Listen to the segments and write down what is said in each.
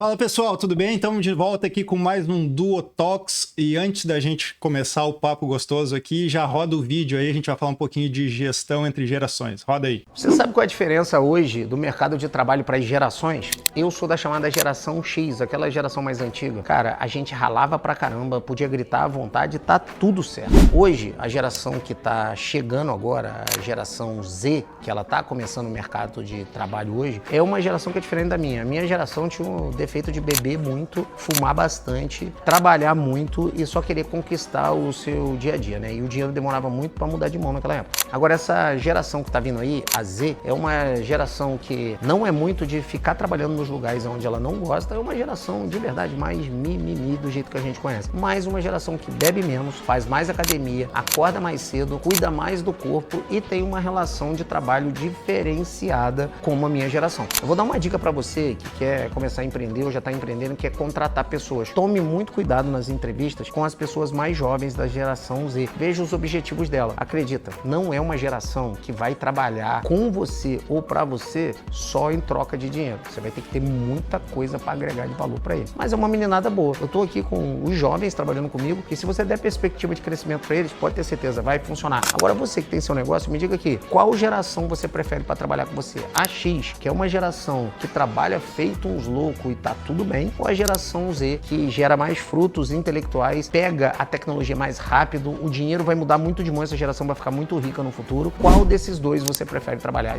Fala pessoal, tudo bem? Estamos de volta aqui com mais um Duo Talks e antes da gente começar o papo gostoso aqui, já roda o vídeo aí, a gente vai falar um pouquinho de gestão entre gerações. Roda aí. Você sabe qual é a diferença hoje do mercado de trabalho para as gerações? Eu sou da chamada geração X, aquela geração mais antiga. Cara, a gente ralava pra caramba, podia gritar à vontade, tá tudo certo. Hoje, a geração que tá chegando agora, a geração Z, que ela tá começando o mercado de trabalho hoje, é uma geração que é diferente da minha. A minha geração tinha um defeito de beber muito, fumar bastante, trabalhar muito e só querer conquistar o seu dia a dia, né? E o dinheiro demorava muito para mudar de mão naquela época. Agora, essa geração que tá vindo aí, a Z, é uma geração que não é muito de ficar trabalhando nos lugares onde ela não gosta, é uma geração de verdade mais mimimi do jeito que a gente conhece. Mais uma geração que bebe menos, faz mais academia, acorda mais cedo, cuida mais do corpo e tem uma relação de trabalho diferenciada como a minha geração. Eu vou dar uma dica para você que quer começar a empreender ou já está empreendendo, que é contratar pessoas. Tome muito cuidado nas entrevistas com as pessoas mais jovens da geração Z. Veja os objetivos dela. Acredita, não é uma geração que vai trabalhar com você ou para você só em troca de dinheiro. Você vai ter que ter muita coisa para agregar de valor para eles. Mas é uma meninada boa. Eu estou aqui com os jovens trabalhando comigo e se você der perspectiva de crescimento para eles, pode ter certeza, vai funcionar. Agora você que tem seu negócio, me diga aqui, qual geração você prefere para trabalhar com você? A X, que é uma geração que trabalha feito uns loucos e tá tudo bem, ou a geração Z, que gera mais frutos intelectuais, pega a tecnologia mais rápido, o dinheiro vai mudar muito de mão, essa geração vai ficar muito rica no futuro. Qual desses dois você prefere trabalhar?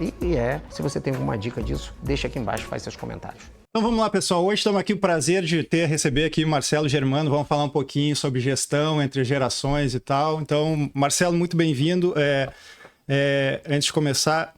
Se você tem alguma dica disso, deixa aqui embaixo, faz seus comentários. Então vamos lá pessoal, hoje estamos aqui com o prazer de receber aqui o Marcelo Germano, vamos falar um pouquinho sobre gestão entre gerações e tal. Então, Marcelo, muito bem-vindo. Antes de começar,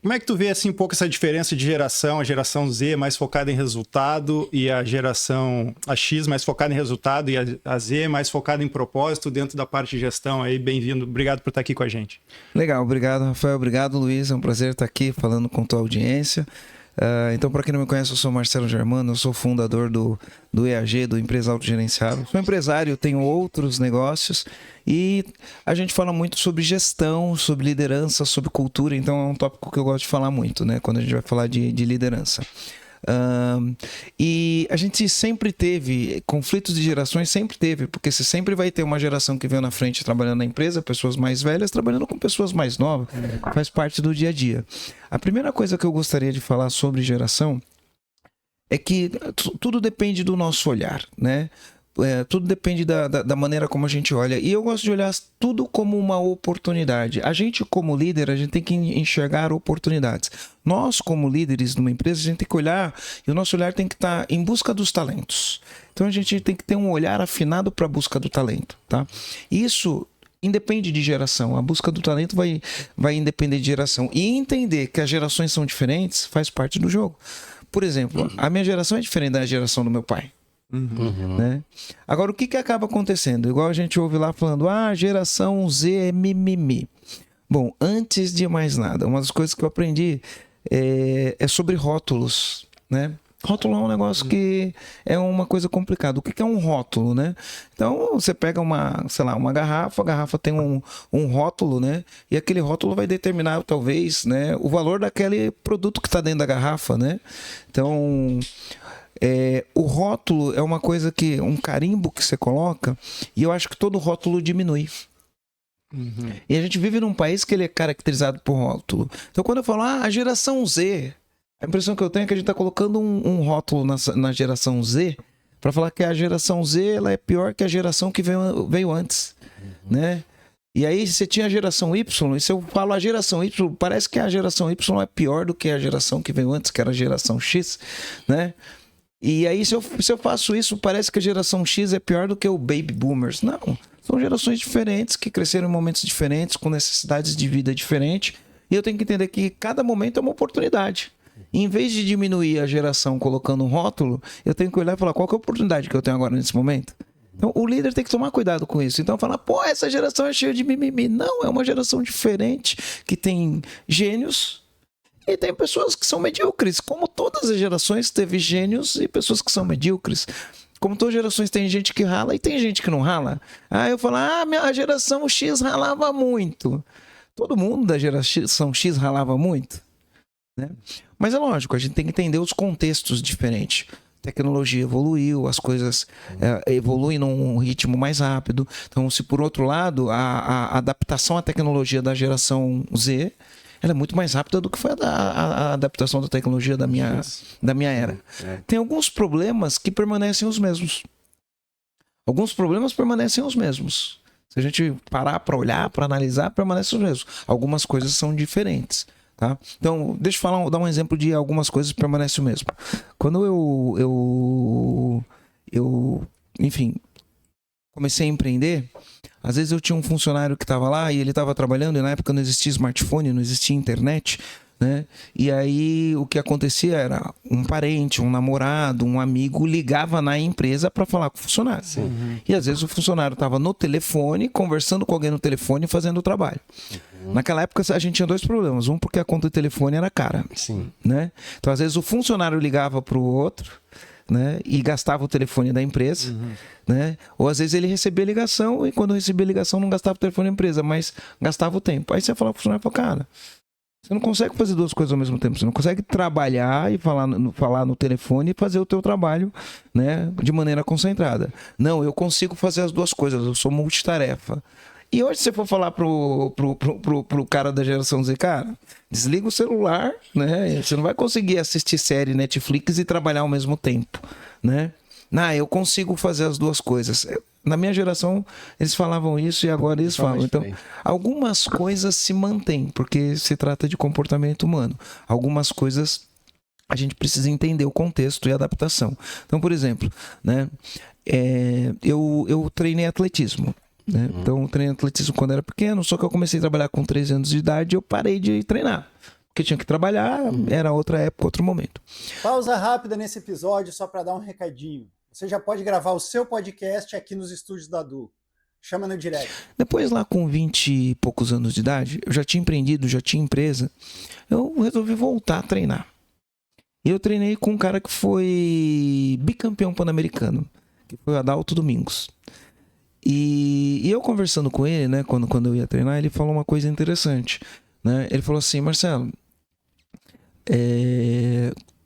como é que tu vê assim, um pouco essa diferença de geração, a geração Z mais focada em resultado e a geração X mais focada em resultado e a Z mais focada em propósito dentro da parte de gestão aí, bem-vindo, obrigado por estar aqui com a gente. Legal, obrigado Rafael, obrigado Luiz, é um prazer estar aqui falando com tua audiência. Então, para quem não me conhece, eu sou Marcelo Germano, eu sou fundador do EAG, do Empresa Autogerenciável. Sou empresário, tenho outros negócios e a gente fala muito sobre gestão, sobre liderança, sobre cultura, então é um tópico que eu gosto de falar muito, né? Quando a gente vai falar de liderança. E a gente sempre teve conflitos de gerações, sempre teve, porque você sempre vai ter uma geração que veio na frente trabalhando na empresa, pessoas mais velhas trabalhando com pessoas mais novas, faz parte do dia a dia. A primeira coisa que eu gostaria de falar sobre geração é que tudo depende do nosso olhar, né? Tudo depende da maneira como a gente olha. E eu gosto de olhar tudo como uma oportunidade. A gente, como líder, a gente tem que enxergar oportunidades. Nós, como líderes de uma empresa, a gente tem que olhar, e o nosso olhar tem que estar em busca dos talentos. Então a gente tem que ter um olhar afinado para a busca do talento, tá? Isso independe de geração. A busca do talento vai independer de geração. E entender que as gerações são diferentes faz parte do jogo. Por exemplo, a minha geração é diferente da geração do meu pai. Né? Agora, o que acaba acontecendo? Igual a gente ouve lá falando, a geração Z é mimimi. Bom, antes de mais nada, uma das coisas que eu aprendi é sobre rótulos, né? Rótulo é um negócio que é uma coisa complicada. O que é um rótulo, né? Então, você pega uma garrafa, a garrafa tem um rótulo, né? E aquele rótulo vai determinar, talvez, né, o valor daquele produto que está dentro da garrafa, né? Então, o rótulo é uma coisa um carimbo que você coloca, e eu acho que todo rótulo diminui. E a gente vive num país que ele é caracterizado por rótulo. Então, quando eu falo, a geração Z, a impressão que eu tenho é que a gente está colocando um rótulo na geração Z para falar que a geração Z ela é pior que a geração que veio antes, né? E aí você tinha a geração Y, e se eu falo a geração Y, parece que a geração Y é pior do que a geração que veio antes, que era a geração X, né? E aí se eu faço isso, parece que a geração X é pior do que o Baby Boomers. Não, são gerações diferentes, que cresceram em momentos diferentes, com necessidades de vida diferentes, e eu tenho que entender que cada momento é uma oportunidade. Em vez de diminuir a geração colocando um rótulo, eu tenho que olhar e falar, qual que é a oportunidade que eu tenho agora nesse momento? Então, o líder tem que tomar cuidado com isso. Então, falar, essa geração é cheia de mimimi. Não, é uma geração diferente, que tem gênios e tem pessoas que são medíocres. Como todas as gerações, teve gênios e pessoas que são medíocres. Como todas as gerações, tem gente que rala e tem gente que não rala. Eu falo, a geração X ralava muito. Todo mundo da geração X ralava muito, né? Mas é lógico, a gente tem que entender os contextos diferentes. tecnologia evoluiu, as coisas evoluem num ritmo mais rápido. Então, se por outro lado, a adaptação à tecnologia da geração Z, ela é muito mais rápida do que foi a adaptação da tecnologia da minha era. Tem alguns problemas que permanecem os mesmos. Alguns problemas permanecem os mesmos. Se a gente parar para olhar, para analisar, permanecem os mesmos. Algumas coisas são diferentes. Tá? Então, deixa eu dar um exemplo de algumas coisas que permanecem o mesmo. Quando eu enfim, comecei a empreender, às vezes eu tinha um funcionário que estava lá e ele estava trabalhando, e na época não existia smartphone, não existia internet, né? E aí o que acontecia era um parente, um namorado, um amigo ligava na empresa para falar com o funcionário. E às vezes o funcionário estava no telefone, conversando com alguém no telefone, fazendo o trabalho. Naquela época a gente tinha dois problemas. Um, porque a conta de telefone era cara. Né? Então às vezes o funcionário ligava para o outro, né, e gastava o telefone da empresa, né? Ou às vezes ele recebia ligação e quando recebia ligação não gastava o telefone da empresa, mas gastava o tempo. Aí você fala pro funcionário, cara, você não consegue fazer duas coisas ao mesmo tempo. Você não consegue trabalhar e falar no telefone e fazer o teu trabalho, né, de maneira concentrada. Não, eu consigo fazer as duas coisas, eu sou multitarefa. E hoje você for falar pro cara da geração Z, cara, desliga o celular, né? Você não vai conseguir assistir série Netflix e trabalhar ao mesmo tempo, né? Não, eu consigo fazer as duas coisas. Na minha geração, eles falavam isso e agora eles falam. Então, algumas coisas se mantêm, porque se trata de comportamento humano. Algumas coisas a gente precisa entender o contexto e a adaptação. Então, por exemplo, né? Eu treinei atletismo. Né? Então, eu treinei atletismo quando era pequeno, só que eu comecei a trabalhar com 13 anos de idade e eu parei de treinar. Porque tinha que trabalhar, era outra época, outro momento. Pausa rápida nesse episódio só para dar um recadinho. Você já pode gravar o seu podcast aqui nos estúdios da Du. Chama no direct. Depois, lá com 20 e poucos anos de idade, eu já tinha empreendido, já tinha empresa, eu resolvi voltar a treinar. E eu treinei com um cara que foi bicampeão pan-americano, que foi o Adalto Domingos. E eu conversando com ele, né, quando eu ia treinar, ele falou uma coisa interessante, né? Ele falou assim, Marcelo,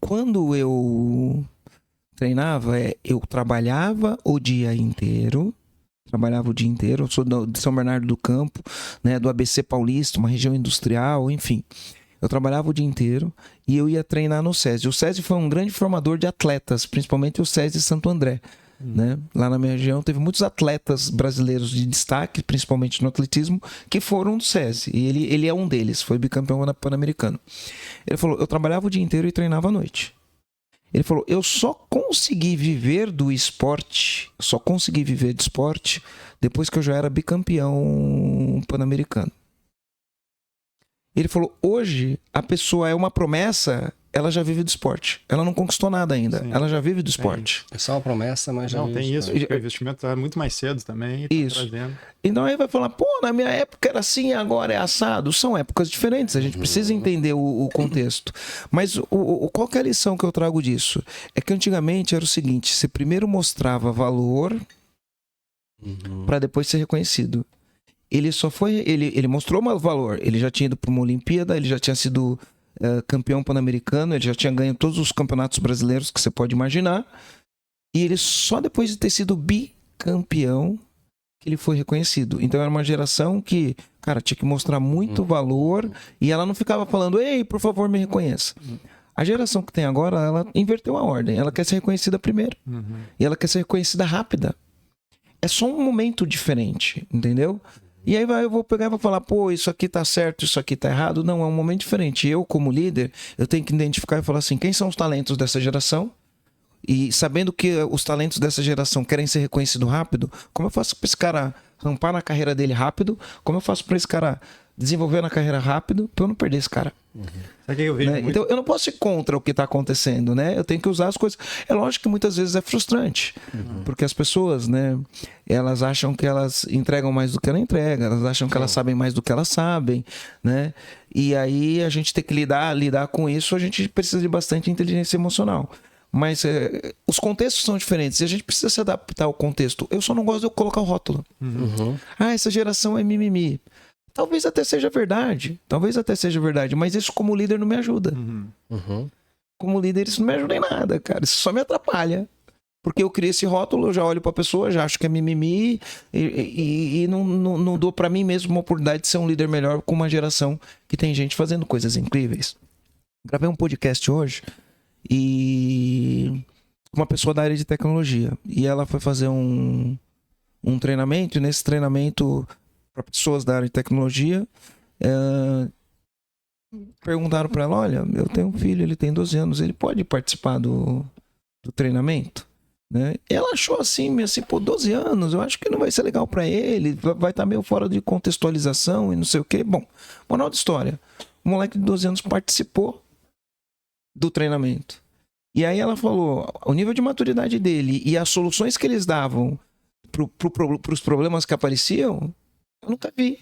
quando eu treinava, eu trabalhava o dia inteiro, eu sou de São Bernardo do Campo, né, do ABC Paulista, uma região industrial, enfim. Eu trabalhava o dia inteiro e eu ia treinar no SESI. O SESI foi um grande formador de atletas, principalmente o SESI Santo André. Né? Lá na minha região teve muitos atletas brasileiros de destaque, principalmente no atletismo, que foram do SESI. E ele é um deles, foi bicampeão pan-americano. Ele falou, eu trabalhava o dia inteiro e treinava à noite. Ele falou, eu só consegui viver do esporte, de esporte, depois que eu já era bicampeão pan-americano. Ele falou, hoje a pessoa é uma promessa, ela já vive do esporte. Ela não conquistou nada ainda, ela já vive do esporte. É só uma promessa, mas já não vive tem isso, esporte. o investimento é muito mais cedo também. Isso. Então aí vai falar, pô, na minha época era assim, agora é assado. São épocas diferentes, a gente precisa entender o contexto. Mas qual que é a lição que eu trago disso? É que antigamente era o seguinte, você primeiro mostrava valor para depois ser reconhecido. Ele só foi, ele mostrou um valor, ele já tinha ido para uma Olimpíada, ele já tinha sido campeão pan-americano, ele já tinha ganho todos os campeonatos brasileiros que você pode imaginar, e ele só depois de ter sido bicampeão que ele foi reconhecido. Então era uma geração que, cara, tinha que mostrar muito valor e ela não ficava falando, ei, por favor, me reconheça. A geração que tem agora, ela inverteu a ordem, ela quer ser reconhecida primeiro, e ela quer ser reconhecida rápida. É só um momento diferente, entendeu? E aí eu vou pegar e vou falar, pô, isso aqui tá certo, isso aqui tá errado. Não, é um momento diferente. Eu, como líder, eu tenho que identificar e falar assim, quem são os talentos dessa geração? E sabendo que os talentos dessa geração querem ser reconhecidos rápido, como eu faço para esse cara rampar na carreira dele rápido? Como eu faço para esse cara desenvolver na carreira rápido para eu não perder esse cara? Sabe que eu vejo muito? Então eu não posso ir contra o que está acontecendo, né? Eu tenho que usar as coisas. É lógico que muitas vezes é frustrante, porque as pessoas, né, elas acham que elas entregam mais do que ela entrega, elas acham que elas sabem mais do que elas sabem, né? E aí a gente tem que lidar com isso, a gente precisa de bastante inteligência emocional. Mas os contextos são diferentes e a gente precisa se adaptar ao contexto. Eu só não gosto de colocar o rótulo. Ah, essa geração é mimimi. Talvez até seja verdade, mas isso como líder não me ajuda. como líder, isso não me ajuda em nada, cara. Isso só me atrapalha. Porque eu criei esse rótulo, eu já olho pra pessoa, já acho que é mimimi e não dou pra mim mesmo uma oportunidade de ser um líder melhor com uma geração que tem gente fazendo coisas incríveis. Gravei um podcast hoje e uma pessoa da área de tecnologia. E ela foi fazer um treinamento, e nesse treinamento para pessoas da área de tecnologia, perguntaram para ela, olha, eu tenho um filho, ele tem 12 anos, ele pode participar do treinamento? Né? E ela achou assim, pô, 12 anos, eu acho que não vai ser legal para ele, vai estar meio fora de contextualização e não sei o quê. Bom, moral da história, o moleque de 12 anos participou do treinamento. E aí ela falou, o nível de maturidade dele e as soluções que eles davam para os problemas que apareciam, eu nunca vi.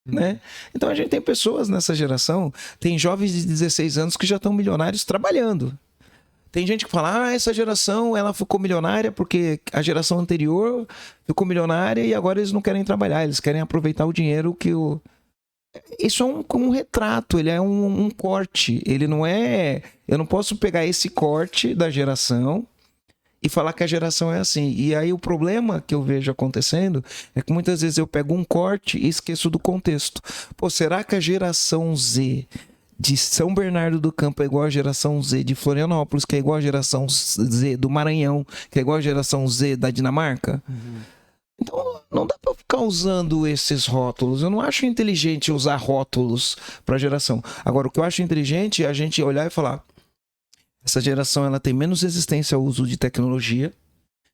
Né? Então a gente tem pessoas nessa geração, tem jovens de 16 anos que já estão milionários trabalhando. Tem gente que fala, essa geração ela ficou milionária porque a geração anterior ficou milionária e agora eles não querem trabalhar, eles querem aproveitar o dinheiro que o... Isso é um retrato, ele é um corte, ele não é... Eu não posso pegar esse corte da geração e falar que a geração é assim. E aí o problema que eu vejo acontecendo é que muitas vezes eu pego um corte e esqueço do contexto. Pô, será que a geração Z de São Bernardo do Campo é igual a geração Z de Florianópolis, que é igual a geração Z do Maranhão, que é igual a geração Z da Dinamarca? Então não dá pra ficar usando esses rótulos. Eu não acho inteligente usar rótulos pra geração. Agora, o que eu acho inteligente é a gente olhar e falar, essa geração ela tem menos resistência ao uso de tecnologia.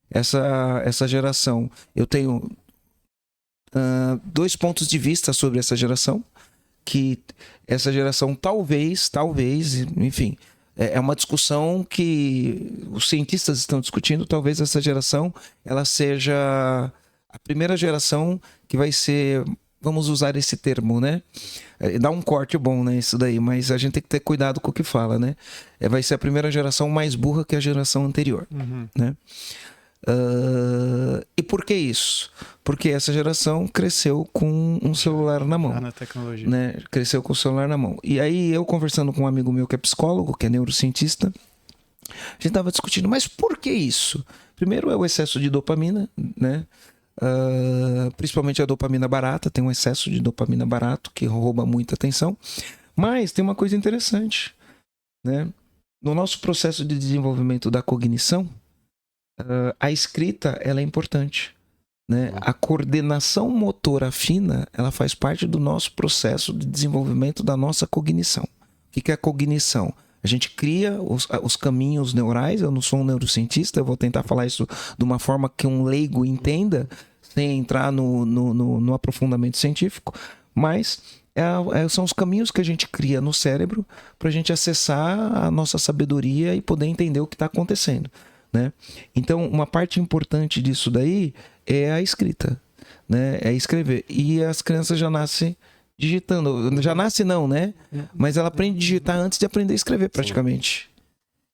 Essa geração, eu tenho 2 pontos de vista sobre essa geração. Que essa geração talvez, enfim, é uma discussão que os cientistas estão discutindo. Talvez essa geração ela seja a primeira geração que vai ser, vamos usar esse termo, né? Dá um corte bom, né? Isso daí, mas a gente tem que ter cuidado com o que fala, né? Vai ser a primeira geração mais burra que a geração anterior, né? E por que isso? Porque essa geração cresceu com um celular na mão, na tecnologia. Né? Cresceu com o celular na mão. E aí eu conversando com um amigo meu que é psicólogo, que é neurocientista, a gente estava discutindo, mas por que isso? Primeiro é o excesso de dopamina, né? Principalmente a dopamina barata, tem um excesso de dopamina barato que rouba muita atenção. Mas tem uma coisa interessante, né? No nosso processo de desenvolvimento da cognição, a escrita ela é importante, né? A coordenação motora fina ela faz parte do nosso processo de desenvolvimento da nossa cognição. O que é a cognição? A gente cria os caminhos neurais. Eu não sou um neurocientista, eu vou tentar falar isso de uma forma que um leigo entenda, sem entrar no aprofundamento científico, mas são os caminhos que a gente cria no cérebro para a gente acessar a nossa sabedoria e poder entender o que está acontecendo. Né? Então, uma parte importante disso daí é a escrita, né? É escrever. E as crianças já nascem digitando. Já nasce não, né? Mas ela aprende a digitar antes de aprender a escrever, praticamente.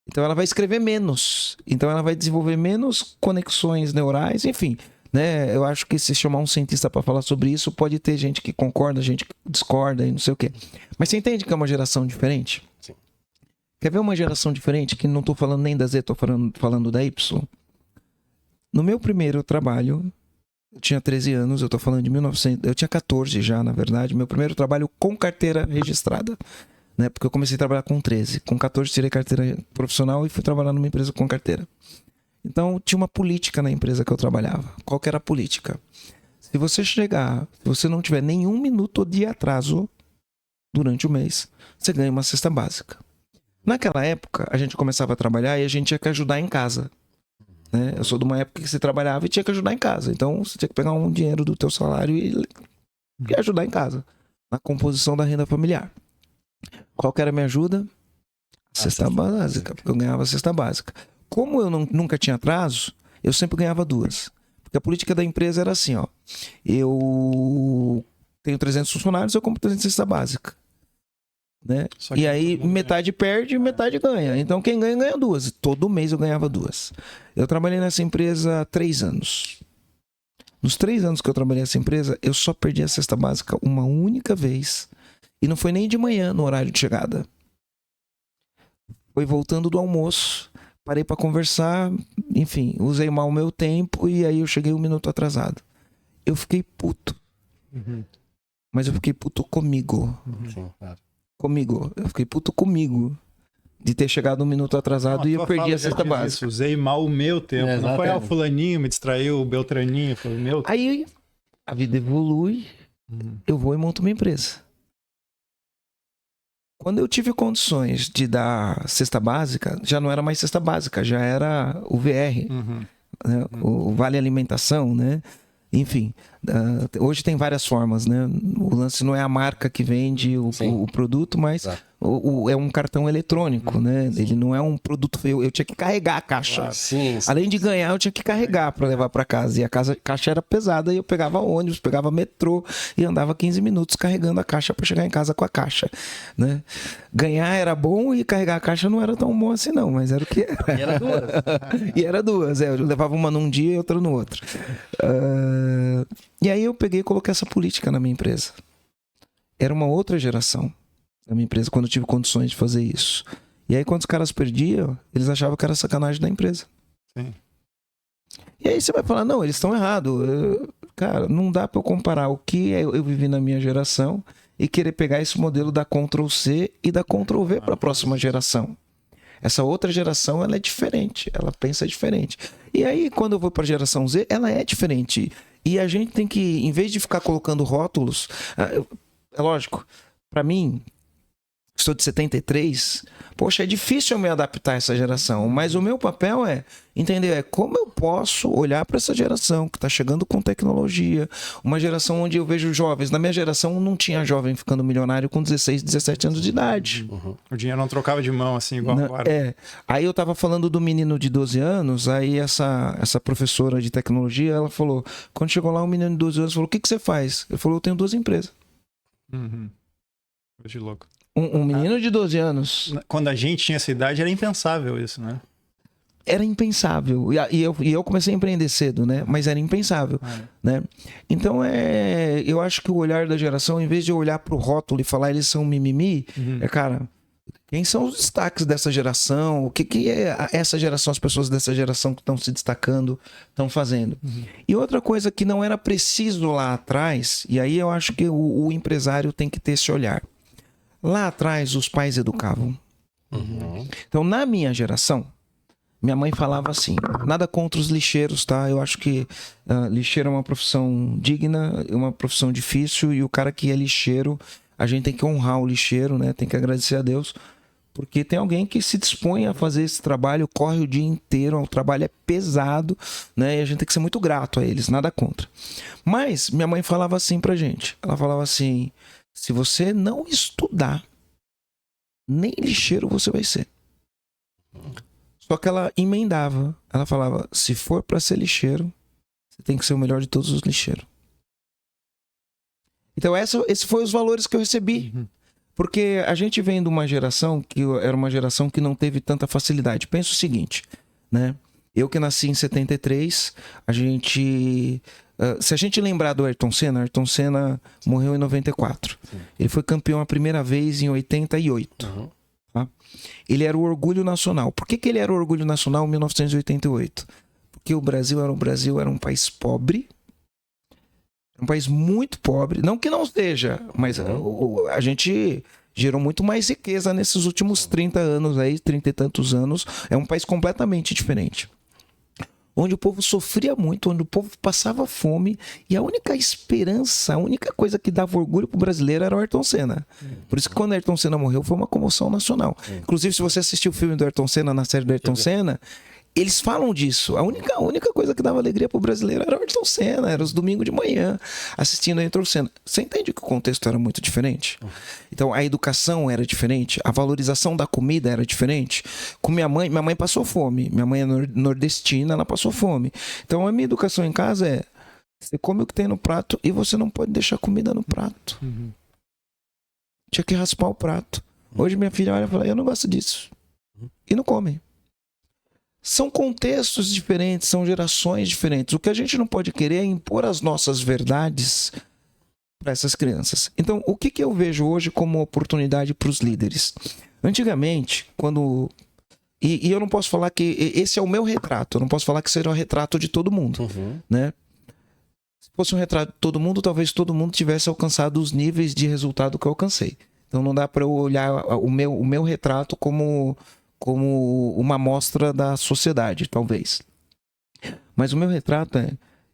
Então, ela vai escrever menos. Então, ela vai desenvolver menos conexões neurais, enfim. Né? Eu acho que se chamar um cientista para falar sobre isso, pode ter gente que concorda, gente que discorda e não sei o quê. Mas você entende que é uma geração diferente? Sim. Quer ver uma geração diferente? Que não estou falando nem da Z, estou falando da Y. No meu primeiro trabalho, eu tinha 13 anos, eu estou falando de 1900... Eu tinha 14 já, na verdade. Meu primeiro trabalho com carteira registrada. Né? Porque eu comecei a trabalhar com 13. Com 14 tirei carteira profissional e fui trabalhar numa empresa com carteira. Então tinha uma política na empresa que eu trabalhava. Qual que era a política? Se você não tiver nenhum minuto de atraso durante o mês, você ganha uma cesta básica. Naquela época, a gente começava a trabalhar e a gente tinha que ajudar em casa. Né? Eu sou de uma época que você trabalhava e tinha que ajudar em casa. Então, você tinha que pegar um dinheiro do teu salário e ajudar em casa. Na composição da renda familiar. Qual que era a minha ajuda? Cesta básica, porque eu ganhava a cesta básica. Como eu nunca tinha atraso, eu sempre ganhava 2. Porque a política da empresa era assim, ó. Eu tenho 300 funcionários, eu compro 300 cesta básica. Né? E aí metade perde e metade ganha. Então quem ganha, ganha 2. Todo mês eu ganhava 2. Eu trabalhei nessa empresa 3 anos. Nos 3 anos que eu trabalhei nessa empresa, eu só perdi a cesta básica uma única vez. E não foi nem de manhã no horário de chegada. Foi voltando do almoço, parei para conversar, enfim, usei mal o meu tempo e aí eu cheguei 1 minuto atrasado. Eu fiquei puto. Mas eu fiquei puto comigo. Sim, claro. Comigo. Eu fiquei puto comigo de ter chegado 1 minuto atrasado e eu perdi a cesta básica. Usei mal o meu tempo. Não foi o fulaninho, me distraiu, o Beltraninho, foi o meu tempo. Aí a vida evolui, eu vou e monto uma empresa. Quando eu tive condições de dar cesta básica, já não era mais cesta básica, já era o VR, né? O Vale Alimentação, né? Enfim, hoje tem várias formas, né? O lance não é a marca que vende o produto, mas é um cartão eletrônico, né? Ele não é um produto. Eu tinha que carregar a caixa. Sim. Além de ganhar, eu tinha que carregar para levar para casa. E a caixa era pesada e eu pegava ônibus, pegava metrô e andava 15 minutos carregando a caixa para chegar em casa com a caixa, né? Ganhar era bom e carregar a caixa não era tão bom assim não, mas era o que era. E era duas. E era duas, eu levava uma num dia e outra no outro. E aí eu peguei e coloquei essa política na minha empresa. Era uma outra geração da minha empresa quando eu tive condições de fazer isso. E aí quando os caras perdiam, eles achavam que era sacanagem da empresa. Sim. E aí você vai falar, não, eles estão errados. Cara, não dá para eu comparar o que eu vivi na minha geração e querer pegar esse modelo da Ctrl+C e da Ctrl+V para a próxima geração. Essa outra geração, ela é diferente, ela pensa diferente. E aí, quando eu vou para a geração Z, ela é diferente. E a gente tem que, em vez de ficar colocando rótulos, é lógico, para mim, sou de 73, poxa, é difícil eu me adaptar a essa geração, mas o meu papel é entender como eu posso olhar para essa geração que está chegando com tecnologia, uma geração onde eu vejo jovens. Na minha geração não tinha jovem ficando milionário com 16, 17 anos de idade. O dinheiro não trocava de mão assim igual agora. Aí eu tava falando do menino de 12 anos, aí essa professora de tecnologia, ela falou, quando chegou lá um menino de 12 anos, falou, o que você faz? Ele falou, eu tenho 2 empresas. De louco. Um menino de 12 anos. Quando a gente tinha essa idade, era impensável isso, né? Era impensável. E eu comecei a empreender cedo, né? Mas era impensável, né? Então, eu acho que o olhar da geração, em vez de olhar pro rótulo e falar eles são mimimi, cara, quem são os destaques dessa geração? O que é essa geração, as pessoas dessa geração que estão se destacando, estão fazendo? E outra coisa que não era preciso lá atrás, e aí eu acho que o empresário tem que ter esse olhar. Lá atrás, os pais educavam. Então, na minha geração, minha mãe falava assim, nada contra os lixeiros, tá? Eu acho que lixeiro é uma profissão digna, é uma profissão difícil, e o cara que é lixeiro, a gente tem que honrar o lixeiro, né? Tem que agradecer a Deus, porque tem alguém que se dispõe a fazer esse trabalho, corre o dia inteiro, o trabalho é pesado, né? E a gente tem que ser muito grato a eles, nada contra. Mas minha mãe falava assim pra gente, ela falava assim, se você não estudar, nem lixeiro você vai ser. Só que ela emendava. Ela falava, se for para ser lixeiro, você tem que ser o melhor de todos os lixeiros. Então esses foram os valores que eu recebi. Porque a gente vem de uma geração que era uma geração que não teve tanta facilidade. Pensa o seguinte, né? Eu que nasci em 73, se a gente lembrar do Ayrton Senna morreu em 94. Ele foi campeão a primeira vez em 88. Tá? Ele era o orgulho nacional. Por que ele era o orgulho nacional em 1988? Porque o Brasil era um país pobre, um país muito pobre. Não que não seja, mas a gente gerou muito mais riqueza nesses últimos 30 anos aí, 30 e tantos anos. É um país completamente diferente. Onde o povo sofria muito, onde o povo passava fome, e a única esperança, a única coisa que dava orgulho pro brasileiro era o Ayrton Senna. Por isso que quando o Ayrton Senna morreu foi uma comoção nacional. Inclusive, se você assistiu o filme do Ayrton Senna, na série do Ayrton Senna, eles falam disso. A única coisa que dava alegria pro brasileiro era o Ayrton Senna, era os domingos de manhã assistindo o Ayrton Senna. Você entende que o contexto era muito diferente? Então a educação era diferente, a valorização da comida era diferente. Com minha mãe passou fome, minha mãe é nordestina, ela passou fome. Então a minha educação em casa é, você come o que tem no prato e você não pode deixar comida no prato. Tinha que raspar o prato. Hoje minha filha olha e fala, eu não gosto disso. E não come. São contextos diferentes, são gerações diferentes. O que a gente não pode querer é impor as nossas verdades para essas crianças. Então, o que eu vejo hoje como oportunidade para os líderes? Antigamente, quando... E eu não posso falar que esse é o meu retrato, eu não posso falar que seja o retrato de todo mundo, né? Se fosse um retrato de todo mundo, talvez todo mundo tivesse alcançado os níveis de resultado que eu alcancei. Então não dá para eu olhar o meu retrato como uma amostra da sociedade, talvez. Mas o meu retrato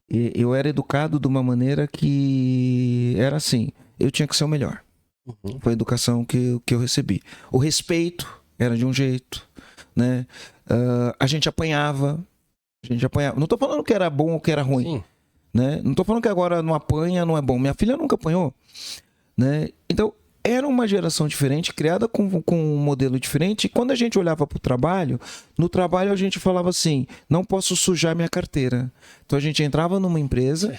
eu era educado de uma maneira que era assim, eu tinha que ser o melhor. Foi a educação que eu recebi. O respeito era de um jeito, né? A gente apanhava. Não tô falando que era bom ou que era ruim. Sim. Né? Não tô falando que agora não apanha, não é bom. Minha filha nunca apanhou, né? Então, era uma geração diferente, criada com um modelo diferente. E quando a gente olhava para o trabalho, no trabalho a gente falava assim, não posso sujar minha carteira. Então a gente entrava numa empresa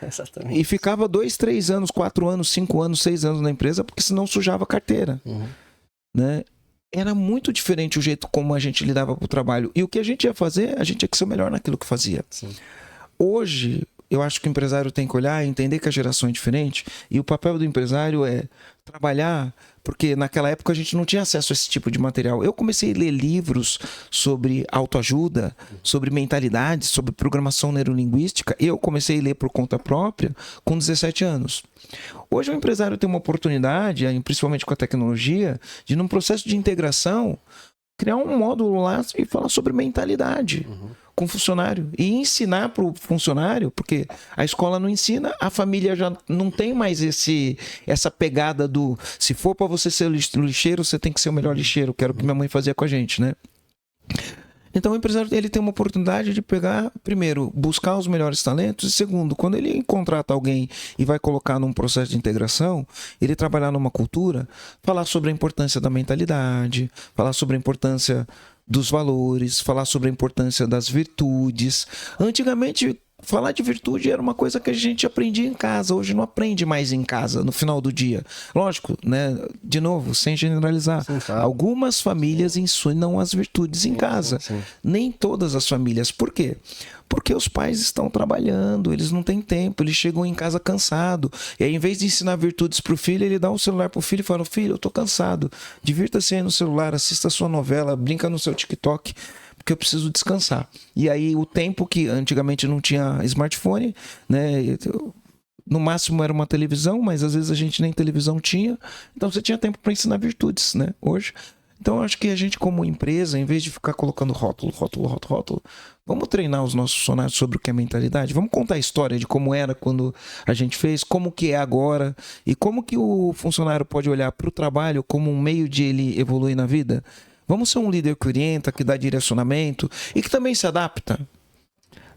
Exatamente. e ficava 2, 3 anos, 4 anos, 5 anos, 6 anos na empresa, porque senão sujava a carteira. Né? Era muito diferente o jeito como a gente lidava com o trabalho. E o que a gente ia fazer, a gente tinha que ser o melhor naquilo que fazia. Sim. Hoje, eu acho que o empresário tem que olhar e entender que a geração é diferente. E o papel do empresário é trabalhar, porque naquela época a gente não tinha acesso a esse tipo de material. Eu comecei a ler livros sobre autoajuda, sobre mentalidade, sobre programação neurolinguística. Eu comecei a ler por conta própria com 17 anos. Hoje o empresário tem uma oportunidade, principalmente com a tecnologia, de num processo de integração, criar um módulo lá e falar sobre mentalidade com o funcionário. E ensinar para o funcionário, porque a escola não ensina, a família já não tem mais essa pegada do se for para você ser lixeiro, você tem que ser o melhor lixeiro, que era o que minha mãe fazia com a gente, né? Então o empresário ele tem uma oportunidade de pegar, primeiro, buscar os melhores talentos e segundo, quando ele contrata alguém e vai colocar num processo de integração, ele trabalhar numa cultura, falar sobre a importância da mentalidade, falar sobre a importância dos valores, falar sobre a importância das virtudes. Antigamente, falar de virtude era uma coisa que a gente aprendia em casa, hoje não aprende mais em casa, no final do dia. Lógico, né? De novo, sem generalizar. Sim, claro. Algumas famílias ensinam as virtudes em casa. Sim. Nem todas as famílias. Por quê? Porque os pais estão trabalhando, eles não têm tempo, eles chegam em casa cansado. E aí, em vez de ensinar virtudes para o filho, ele dá um celular para o filho e fala: filho, eu tô cansado, divirta-se aí no celular, assista a sua novela, brinca no seu TikTok, porque eu preciso descansar. E aí o tempo que antigamente não tinha smartphone, né? No máximo era uma televisão, mas às vezes a gente nem televisão tinha. Então você tinha tempo para ensinar virtudes, né? Hoje. Então eu acho que a gente como empresa, em vez de ficar colocando rótulo, vamos treinar os nossos funcionários sobre o que é mentalidade. Vamos contar a história de como era quando a gente fez, como que é agora e como que o funcionário pode olhar para o trabalho como um meio de ele evoluir na vida. Vamos ser um líder que orienta, que dá direcionamento e que também se adapta,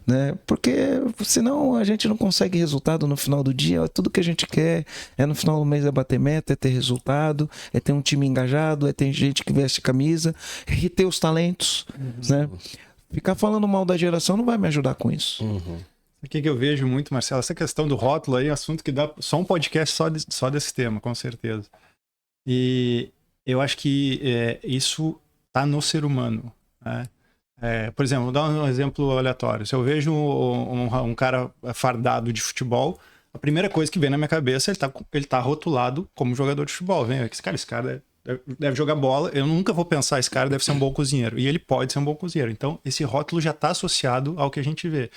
né? Porque senão a gente não consegue resultado no final do dia. Tudo que a gente quer no final do mês é bater meta, é ter resultado, é ter um time engajado, é ter gente que veste camisa, e ter os talentos, né? Ficar falando mal da geração não vai me ajudar com isso. O que eu vejo muito, Marcelo, essa questão do rótulo aí é um assunto que dá só um podcast só desse tema, com certeza. E eu acho que isso está no ser humano, né? Por exemplo, vou dar um exemplo aleatório. Se eu vejo um cara fardado de futebol, a primeira coisa que vem na minha cabeça, ele tá rotulado como jogador de futebol. Vem, esse cara deve jogar bola, eu nunca vou pensar, esse cara deve ser um bom cozinheiro. E ele pode ser um bom cozinheiro. Então, esse rótulo já está associado ao que a gente vê.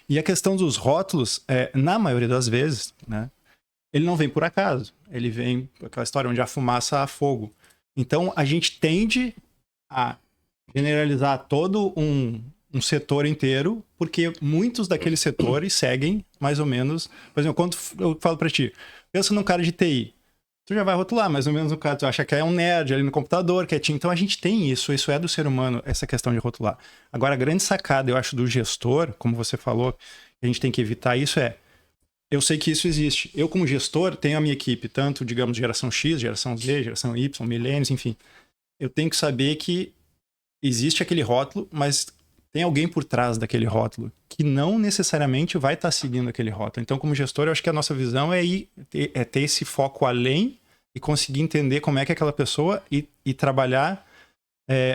E a questão dos rótulos, na maioria das vezes, né, ele não vem por acaso. Ele vem, aquela história onde a fumaça há fogo. Então, a gente tende a generalizar todo um setor inteiro, porque muitos daqueles setores seguem mais ou menos... Por exemplo, quando eu falo para ti, pensa num cara de TI, tu já vai rotular mais ou menos um cara, tu acha que é um nerd ali no computador, quietinho. Então a gente tem isso é do ser humano, essa questão de rotular. Agora, a grande sacada, eu acho, do gestor, como você falou, a gente tem que evitar isso eu sei que isso existe. Eu, como gestor, tenho a minha equipe, tanto, digamos, geração X, geração Z, geração Y, milênios, enfim. Eu tenho que saber que existe aquele rótulo, mas tem alguém por trás daquele rótulo que não necessariamente vai estar seguindo aquele rótulo. Então, como gestor, eu acho que a nossa visão é ter esse foco além e conseguir entender como é que aquela pessoa e trabalhar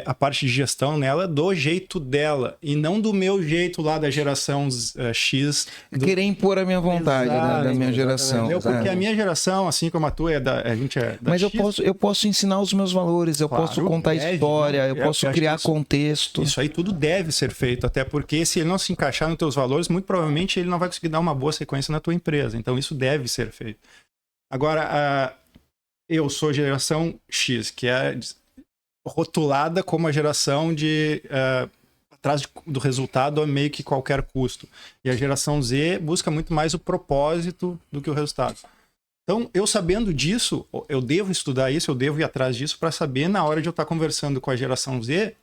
a parte de gestão nela do jeito dela e não do meu jeito lá da geração X. Querer impor a minha vontade, né, da minha geração. Porque a minha geração, assim como a tua, a gente é da Mas X. eu posso ensinar os meus valores, eu posso contar história, eu posso criar contexto. Isso aí tudo deve ser feito, até porque se ele não se encaixar nos teus valores, muito provavelmente ele não vai conseguir dar uma boa sequência na tua empresa. Então isso deve ser feito. Agora, eu sou geração X, que é rotulada como a geração de atrás do resultado a meio que qualquer custo. E a geração Z busca muito mais o propósito do que o resultado. Então, eu sabendo disso, eu devo estudar isso, eu devo ir atrás disso para saber, na hora de eu estar conversando com a geração Z,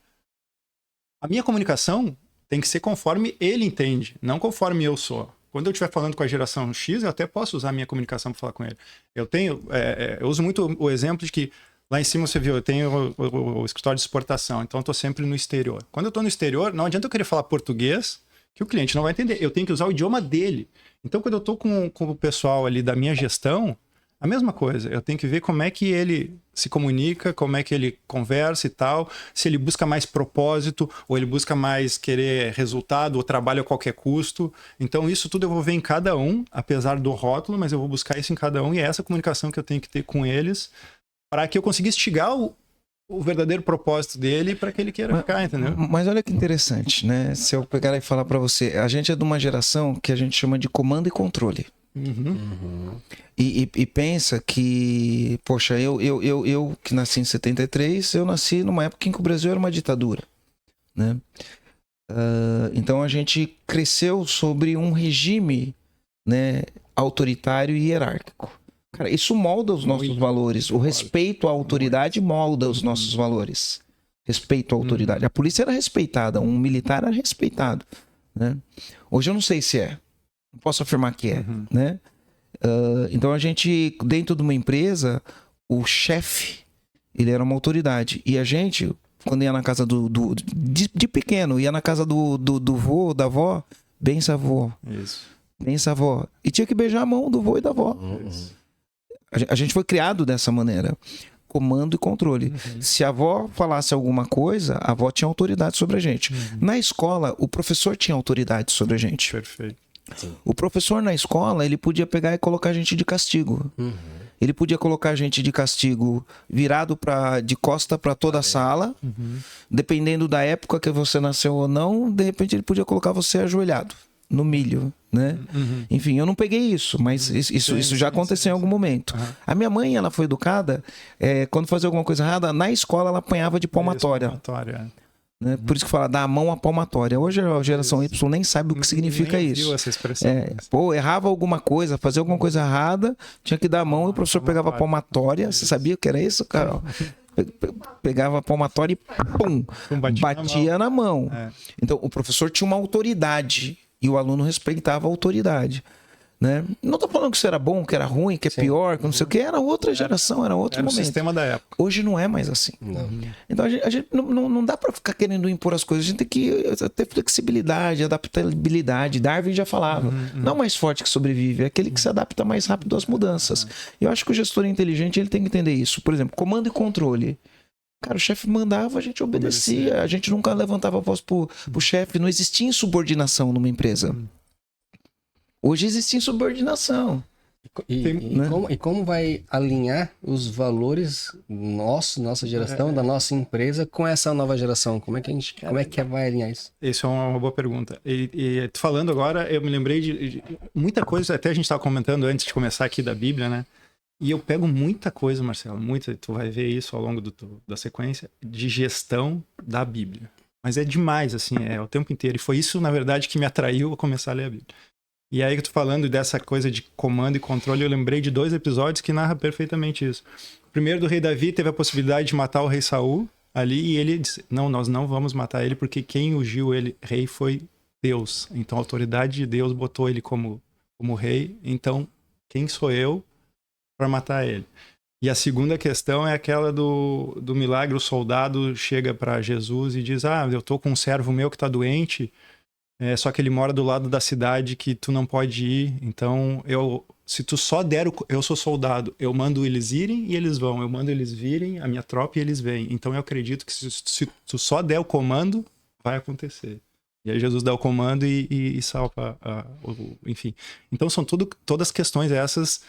a minha comunicação tem que ser conforme ele entende, não conforme eu sou. Quando eu estiver falando com a geração X, eu até posso usar a minha comunicação para falar com ele. Eu uso muito o exemplo de que lá em cima você viu, eu tenho o escritório de exportação, então eu estou sempre no exterior. Quando eu estou no exterior, não adianta eu querer falar português, que o cliente não vai entender. Eu tenho que usar o idioma dele. Então, quando eu estou com o pessoal ali da minha gestão, a mesma coisa. Eu tenho que ver como é que ele se comunica, como é que ele conversa e tal, se ele busca mais propósito, ou ele busca mais querer resultado, ou trabalha a qualquer custo. Então, isso tudo eu vou ver em cada um, apesar do rótulo, mas eu vou buscar isso em cada um, e é essa comunicação que eu tenho que ter com eles, para que eu consiga instigar o verdadeiro propósito dele para que ele queira ficar, entendeu? Mas olha que interessante, né? Se eu pegar e falar para você, a gente é de uma geração que a gente chama de comando e controle. E pensa que, poxa, eu que nasci em 73, eu nasci numa época em que o Brasil era uma ditadura, né? Então a gente cresceu sobre um regime, né, autoritário e hierárquico. Cara, isso molda os nossos valores. O respeito à autoridade molda os nossos valores. Respeito à autoridade. A polícia era respeitada, um militar era respeitado, né? Hoje eu não sei se é. Não posso afirmar que é, né? Então a gente, dentro de uma empresa, o chefe, ele era uma autoridade. E a gente, quando ia na casa de pequeno, ia na casa do vô, da avó, bença avó. Isso. Bença avó. E tinha que beijar a mão do vô e da avó. A gente foi criado dessa maneira. Comando e controle. Se a avó falasse alguma coisa, a avó tinha autoridade sobre a gente. Na escola, o professor tinha autoridade sobre a gente. Perfeito. Sim. O professor na escola, ele podia pegar e colocar a gente de castigo. Ele podia colocar a gente de castigo virado de costa para toda a sala. Dependendo da época que você nasceu ou não, de repente ele podia colocar você ajoelhado no milho, né? Enfim, eu não peguei isso, mas isso já aconteceu em algum momento. A minha mãe, ela foi educada, quando fazia alguma coisa errada, na escola ela apanhava de palmatória. Né? Por isso que fala, dá a mão à palmatória. Hoje a geração Y nem sabe o que significa isso. Essa expressão. Errava alguma coisa, fazia alguma coisa errada, tinha que dar a mão e o professor pegava a palmatória. Você sabia o que era isso, cara? Pegava a palmatória e pum, batia na mão. Então o professor tinha uma autoridade e o aluno respeitava a autoridade. Né? Não tô falando que isso era bom, que era ruim, que é pior, que não sei o que. Era outra geração, era outro momento. Era o sistema da época. Hoje não é mais assim. Então a gente não dá para ficar querendo impor as coisas. A gente tem que ter flexibilidade, adaptabilidade. Darwin já falava. Não é o mais forte que sobrevive, é aquele que se adapta mais rápido às mudanças. Eu acho que o gestor inteligente ele tem que entender isso. Por exemplo, comando e controle. Cara, o chefe mandava, a gente obedecia. A gente nunca levantava a voz pro chefe. Não existia insubordinação numa empresa. Hoje existe insubordinação. E como vai alinhar os valores nossa geração, da nossa empresa, com essa nova geração? Como é que vai alinhar isso? Isso é uma boa pergunta. E falando agora, eu me lembrei de muita coisa, até a gente estava comentando antes de começar aqui da Bíblia, né? E eu pego muita coisa, Marcelo, tu vai ver isso ao longo da sequência, de gestão da Bíblia. Mas é demais, assim, o tempo inteiro. E foi isso, na verdade, que me atraiu a começar a ler a Bíblia. E aí que eu tô falando dessa coisa de comando e controle, eu lembrei de 2 episódios que narram perfeitamente isso. O primeiro do rei Davi teve a possibilidade de matar o rei Saul ali, e ele disse, não, nós não vamos matar ele, porque quem ungiu ele rei foi Deus. Então a autoridade de Deus botou ele como rei, então quem sou eu para matar ele? E a segunda questão é aquela do milagre, o soldado chega para Jesus e diz, eu tô com um servo meu que tá doente, só que ele mora do lado da cidade que tu não pode ir, então eu se tu só der eu sou soldado, eu mando eles irem e eles vão, eu mando eles virem, a minha tropa e eles vêm. Então eu acredito que se tu só der o comando, vai acontecer. E aí Jesus dá o comando e salva, enfim. Então são todas questões essas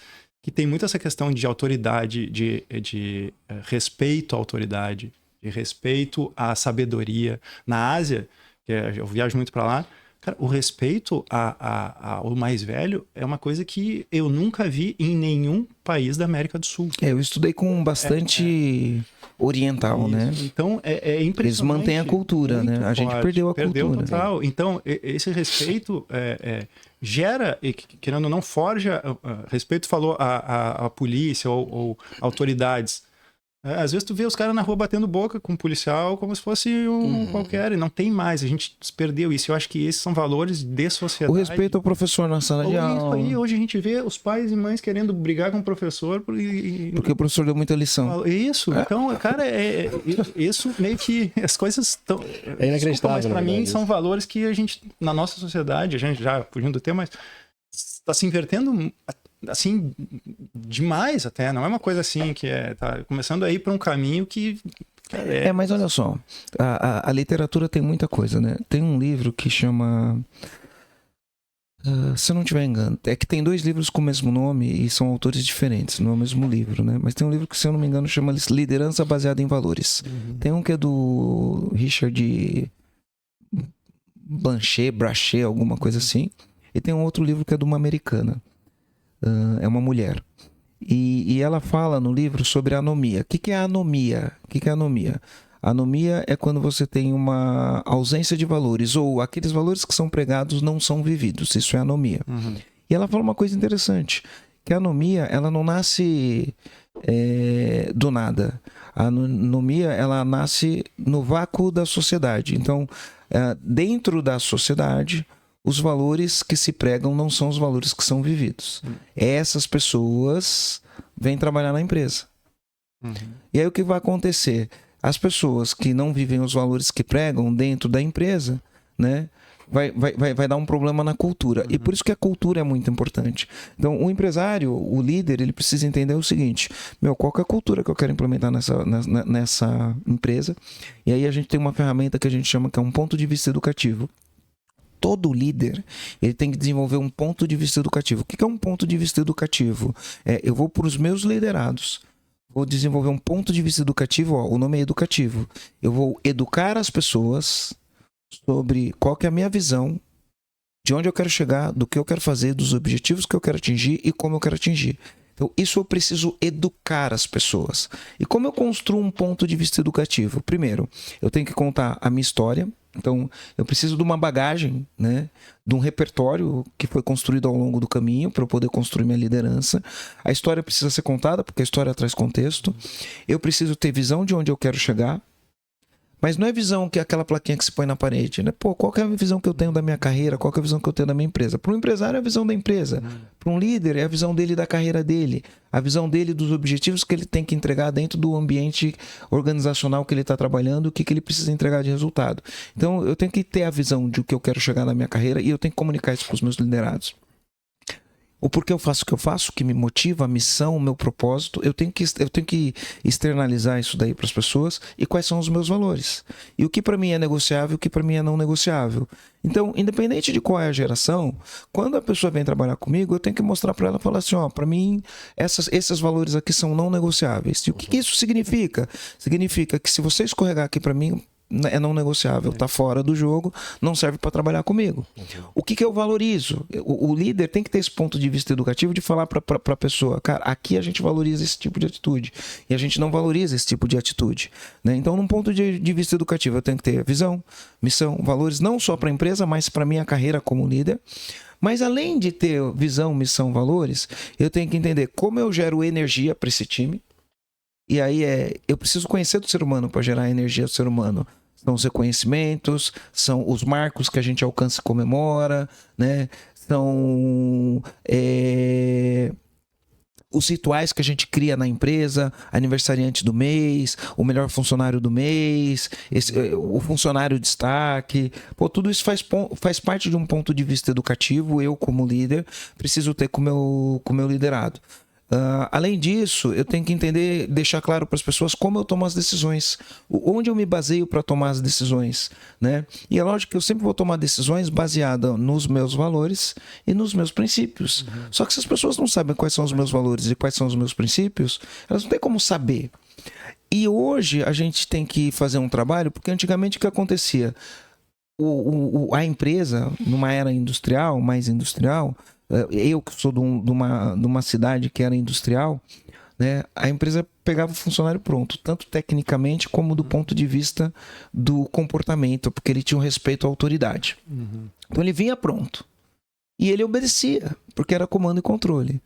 que tem muito essa questão de autoridade, de respeito à autoridade, de respeito à sabedoria. Na Ásia, eu viajo muito para lá, cara, o respeito ao mais velho é uma coisa que eu nunca vi em nenhum país da América do Sul. Eu estudei com bastante oriental, isso. né? Então, é impressionante. Eles mantêm a cultura, né? A gente perdeu a cultura. Total. Então, esse respeito gera, e querendo ou não, forja. Respeito falou a polícia ou autoridades. Às vezes tu vê os caras na rua batendo boca com um policial como se fosse um qualquer, e não tem mais, a gente perdeu isso. Eu acho que esses são valores de sociedade. O respeito ao professor na sala de aula. Isso aí, hoje a gente vê os pais e mães querendo brigar com o professor. Porque o professor deu muita lição. Isso, então, cara, isso meio que as coisas estão... É inacreditável. Mas pra mim são valores que a gente, na nossa sociedade, a gente já fugindo do tema, mas está se invertendo... assim, demais até, não é uma coisa assim que tá começando a ir para um caminho que... Cara, mas olha só, a literatura tem muita coisa, né? Tem um livro que chama... se eu não estiver engano, é que tem 2 livros com o mesmo nome e são autores diferentes, não é o mesmo livro, né? Mas tem um livro que, se eu não me engano, chama Liderança Baseada em Valores. Tem um que é do Richard Brachet, alguma coisa assim, e tem um outro livro que é de uma americana. É uma mulher. E ela fala no livro sobre a anomia. O que é a anomia? A anomia é quando você tem uma ausência de valores, ou aqueles valores que são pregados não são vividos. Isso é anomia. E ela fala uma coisa interessante, que a anomia, ela não nasce do nada. A anomia, ela nasce no vácuo da sociedade. Então, dentro da sociedade, os valores que se pregam não são os valores que são vividos. Essas pessoas vêm trabalhar na empresa. E aí o que vai acontecer? As pessoas que não vivem os valores que pregam dentro da empresa, né, vai dar um problema na cultura. E por isso que a cultura é muito importante. Então, o empresário, o líder, ele precisa entender o seguinte: qual que é a cultura que eu quero implementar nessa empresa? E aí a gente tem uma ferramenta que a gente chama que é um ponto de vista educativo. Todo líder, ele tem que desenvolver um ponto de vista educativo. O que é um ponto de vista educativo? Eu vou para os meus liderados, vou desenvolver um ponto de vista educativo, o nome é educativo. Eu vou educar as pessoas sobre qual que é a minha visão, de onde eu quero chegar, do que eu quero fazer, dos objetivos que eu quero atingir e como eu quero atingir. Então, isso eu preciso educar as pessoas. E como eu construo um ponto de vista educativo? Primeiro, eu tenho que contar a minha história. Então, eu preciso de uma bagagem, né, de um repertório que foi construído ao longo do caminho para eu poder construir minha liderança. A história precisa ser contada, porque a história traz contexto. Eu preciso ter visão de onde eu quero chegar. Mas não é visão que é aquela plaquinha que se põe na parede, né? Qual que é a visão que eu tenho da minha carreira? Qual que é a visão que eu tenho da minha empresa? Para um empresário é a visão da empresa. Para um líder é a visão dele da carreira dele. A visão dele dos objetivos que ele tem que entregar dentro do ambiente organizacional que ele está trabalhando, o que ele precisa entregar de resultado. Então, eu tenho que ter a visão de o que eu quero chegar na minha carreira e eu tenho que comunicar isso para os meus liderados. O porquê eu faço o que eu faço, o que me motiva, a missão, o meu propósito, eu tenho que externalizar isso daí para as pessoas, e quais são os meus valores. E o que para mim é negociável e o que para mim é não negociável. Então, independente de qual é a geração, quando a pessoa vem trabalhar comigo, eu tenho que mostrar para ela, falar assim, para mim, esses valores aqui são não negociáveis. E o que isso significa? Significa que se você escorregar aqui para mim, é não negociável, está fora do jogo, não serve para trabalhar comigo. O que eu valorizo? O líder tem que ter esse ponto de vista educativo de falar para a pessoa, cara, aqui a gente valoriza esse tipo de atitude e a gente não valoriza esse tipo de atitude, né? Então, num ponto de vista educativo, eu tenho que ter visão, missão, valores, não só para a empresa, mas para a minha carreira como líder. Mas além de ter visão, missão, valores, eu tenho que entender como eu gero energia para esse time. E aí eu preciso conhecer do ser humano para gerar energia do ser humano. São os reconhecimentos, são os marcos que a gente alcança e comemora, né? São os rituais que a gente cria na empresa, aniversariante do mês, o melhor funcionário do mês, o funcionário destaque. Pô, tudo isso faz parte de um ponto de vista educativo. Eu, como líder, preciso ter com o meu liderado. Além disso, eu tenho que entender, deixar claro para as pessoas como eu tomo as decisões, onde eu me baseio para tomar as decisões, né? E é lógico que eu sempre vou tomar decisões baseadas nos meus valores e nos meus princípios. Só que se as pessoas não sabem quais são os meus valores e quais são os meus princípios, elas não têm como saber. E hoje a gente tem que fazer um trabalho, porque antigamente o que acontecia? A empresa, numa era industrial, mais industrial, eu que sou de uma cidade que era industrial, né, a empresa pegava o funcionário pronto, tanto tecnicamente como do ponto de vista do comportamento, porque ele tinha um respeito à autoridade. Então ele vinha pronto e ele obedecia, porque era comando e controle,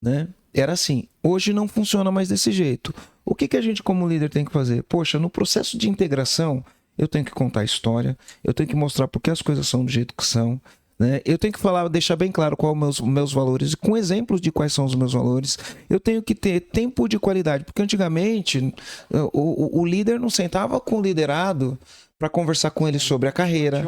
né? Era assim. Hoje não funciona mais desse jeito. O que a gente como líder tem que fazer? Poxa, no processo de integração eu tenho que contar a história, eu tenho que mostrar por que as coisas são do jeito que são, né? Eu tenho que falar, deixar bem claro quais são os meus valores, com exemplos de quais são os meus valores. Eu tenho que ter tempo de qualidade, porque antigamente o líder não sentava com o liderado para conversar com ele sobre a carreira.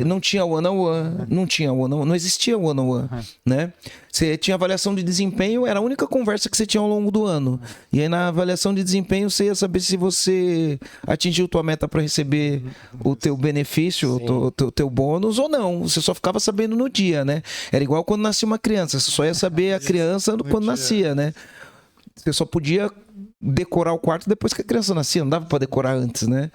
Não tinha one-on-one, não existia one-on-one, né? Você tinha avaliação de desempenho, era a única conversa que você tinha ao longo do ano. E aí na avaliação de desempenho você ia saber se você atingiu tua meta para receber o teu benefício, o teu bônus ou não. Você só ficava sabendo no dia, né? Era igual quando nascia uma criança, você só ia saber a criança quando nascia, né? Você só podia decorar o quarto depois que a criança nascia, não dava para decorar antes, né?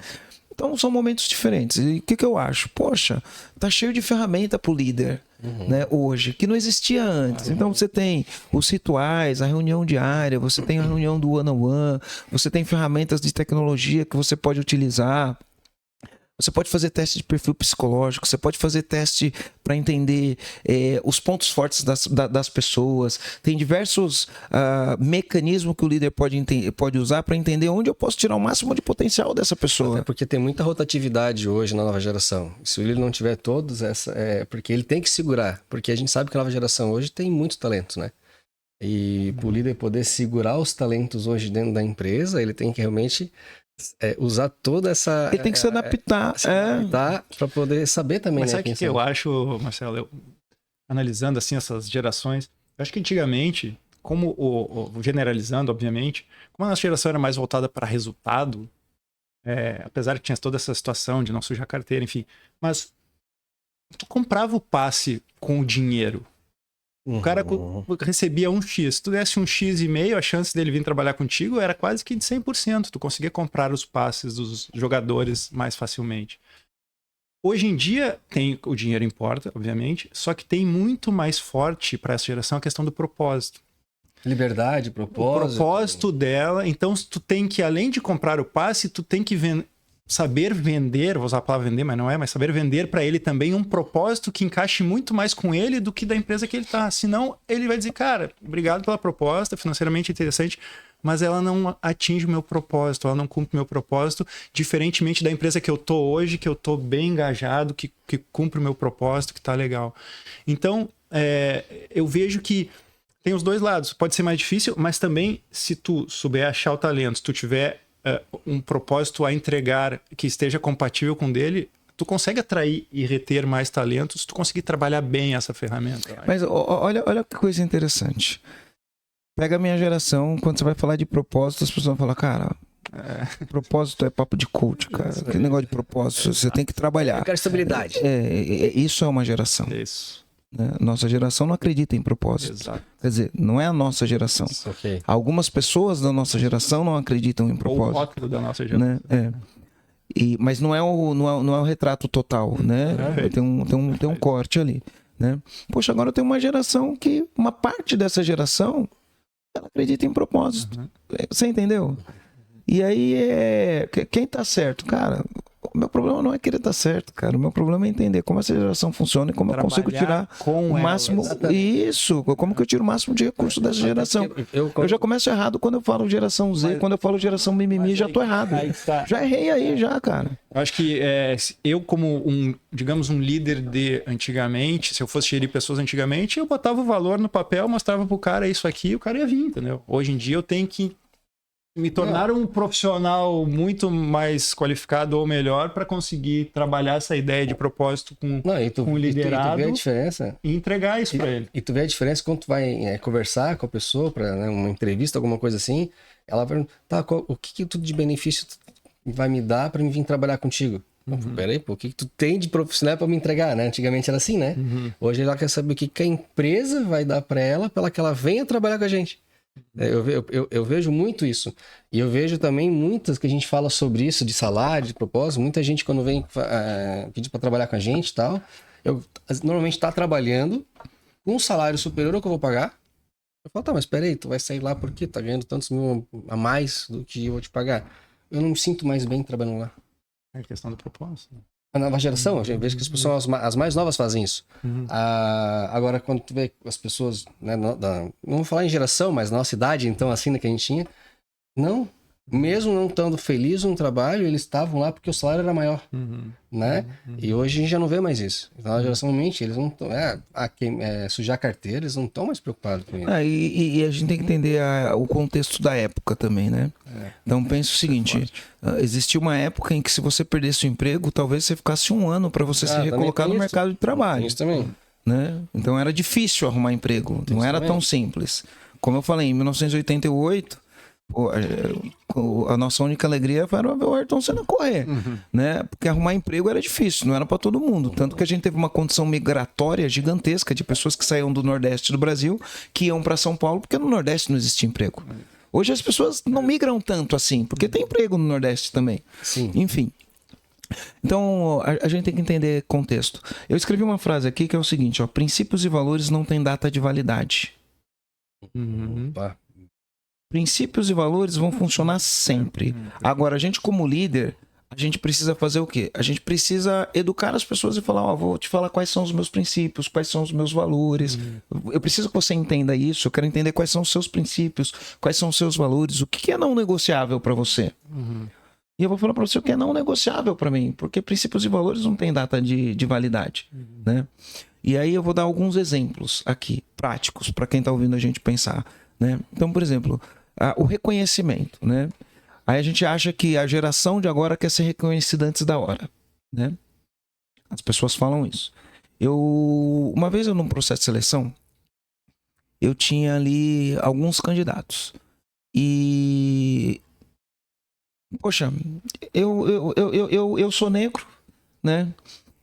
Então são momentos diferentes. E o que eu acho? Poxa, tá cheio de ferramenta pro líder, né, hoje, que não existia antes. Então você tem os rituais, a reunião diária, você tem a reunião do one-on-one, você tem ferramentas de tecnologia que você pode utilizar. Você pode fazer teste de perfil psicológico, você pode fazer teste para entender os pontos fortes das pessoas. Tem diversos mecanismos que o líder pode usar para entender onde eu posso tirar o máximo de potencial dessa pessoa. Até porque tem muita rotatividade hoje na nova geração. Se o líder não tiver todos, porque ele tem que segurar. Porque a gente sabe que a nova geração hoje tem muito talento, né? E para o líder poder segurar os talentos hoje dentro da empresa, ele tem que realmente... usar toda essa... Ele tem que se adaptar. Para poder saber também. Mas né, sabe o que eu acho, Marcelo? Analisando assim essas gerações, eu acho que antigamente, generalizando, obviamente, como a nossa geração era mais voltada para resultado, apesar que tinha toda essa situação de não sujar carteira, enfim, mas tu comprava o passe com o dinheiro. O cara recebia um X. Se tu desse um X,5, a chance dele vir trabalhar contigo era quase que de 100%. Tu conseguia comprar os passes dos jogadores mais facilmente. Hoje em dia, o dinheiro importa, obviamente, só que tem muito mais forte para essa geração a questão do propósito. Liberdade, propósito. O propósito dela. Então, tu tem que, além de comprar o passe, tu tem que saber vender, vou usar a palavra vender, mas não é, mas saber vender para ele também um propósito que encaixe muito mais com ele do que da empresa que ele tá. Senão, ele vai dizer, cara, obrigado pela proposta, financeiramente interessante, mas ela não atinge o meu propósito, ela não cumpre o meu propósito, diferentemente da empresa que eu tô hoje, que eu tô bem engajado, que cumpre o meu propósito, que tá legal. Então, eu vejo que tem os dois lados. Pode ser mais difícil, mas também, se tu souber achar o talento, se tu tiver um propósito a entregar que esteja compatível com o dele, tu consegue atrair e reter mais talentos se tu conseguir trabalhar bem essa ferramenta. Mas olha que coisa interessante. Pega a minha geração, quando você vai falar de propósito, as pessoas vão falar, cara, propósito é papo de coach, cara. Aquele negócio de propósito, você tem que trabalhar. Eu quero estabilidade. Isso é uma geração. Isso. Nossa geração não acredita em propósito. Exato. Quer dizer, não é a nossa geração. Okay. Algumas pessoas da nossa geração não acreditam em propósito. Ou o rótulo da nossa geração. Né? Mas não é o retrato total, né? Tem um corte ali, né? Poxa, agora tem uma geração que, uma parte dessa geração, ela acredita em propósito. Você entendeu? E aí, quem tá certo? Cara, o meu problema não é querer estar certo, cara. O meu problema é entender como essa geração funciona e como eu consigo tirar o máximo. Isso, como que eu tiro o máximo de recurso dessa geração. Eu já começo errado quando eu falo geração Z, quando eu falo geração mimimi, já tô errado. Já errei aí, já, cara. Eu acho que eu, como digamos, um líder de antigamente, se eu fosse gerir pessoas antigamente, eu botava o valor no papel, mostrava pro cara isso aqui e o cara ia vir, entendeu? Hoje em dia eu tenho que me tornar um profissional muito mais qualificado ou melhor para conseguir trabalhar essa ideia de propósito com o liderado e tu vê a diferença, e entregar isso para ele. E tu vê a diferença quando tu vai conversar com a pessoa para uma entrevista, alguma coisa assim, ela pergunta, tá, o que tudo de benefício tu vai me dar para me vir trabalhar contigo? Peraí, pô, o que tu tem de profissional para me entregar, né? Antigamente era assim, né? Hoje ela quer saber o que a empresa vai dar para ela que ela venha trabalhar com a gente. Eu vejo muito isso. E eu vejo também muitas que a gente fala sobre isso, de salário, de propósito. Muita gente quando vem pedir para trabalhar com a gente e tal, normalmente está trabalhando com um salário superior ao que eu vou pagar. Eu falo, tá, mas peraí, tu vai sair lá por quê? Tá ganhando tantos mil a mais do que eu vou te pagar. Eu não me sinto mais bem trabalhando lá. É questão do propósito. A nova geração, eu vejo que as pessoas, as mais novas fazem isso. Agora, quando tu vê as pessoas, né, não vou falar em geração, mas na nossa idade, então, assim, né, que a gente tinha, não, mesmo não estando feliz no trabalho, eles estavam lá porque o salário era maior, né? E hoje a gente já não vê mais isso. Então, a geração mente, eles não estão, sujar a carteira, eles não estão mais preocupados com isso. E a gente tem que entender o contexto da época também, né? Então, pensa o seguinte, existia uma época em que se você perdesse o emprego, talvez você ficasse um ano para você se recolocar no mercado de trabalho. Isso também. Né? Então, era difícil arrumar emprego, não era tão simples. Como eu falei, em 1988... a nossa única alegria era ver o Ayrton Senna correr, né? Porque arrumar emprego era difícil, não era para todo mundo. Tanto que a gente teve uma condição migratória gigantesca de pessoas que saíam do Nordeste do Brasil, que iam para São Paulo, porque no Nordeste não existia emprego. Hoje as pessoas não migram tanto assim, porque tem emprego no Nordeste também. Sim. Enfim. Então, a gente tem que entender contexto. Eu escrevi uma frase aqui que é o seguinte, ó, princípios e valores não têm data de validade. Princípios e valores vão funcionar sempre. Agora, a gente como líder, a gente precisa fazer o quê? A gente precisa educar as pessoas e falar, ó, vou te falar quais são os meus princípios, quais são os meus valores. Eu preciso que você entenda isso, eu quero entender quais são os seus princípios, quais são os seus valores, o que é não negociável para você. E eu vou falar para você o que é não negociável para mim, porque princípios e valores não têm data de validade, né? E aí eu vou dar alguns exemplos aqui, práticos, para quem está ouvindo a gente pensar, né? Então, por exemplo, o reconhecimento, né? Aí a gente acha que a geração de agora quer ser reconhecida antes da hora, né? As pessoas falam isso. Uma vez num processo de seleção, eu tinha ali alguns candidatos. E... Poxa, eu sou negro, né?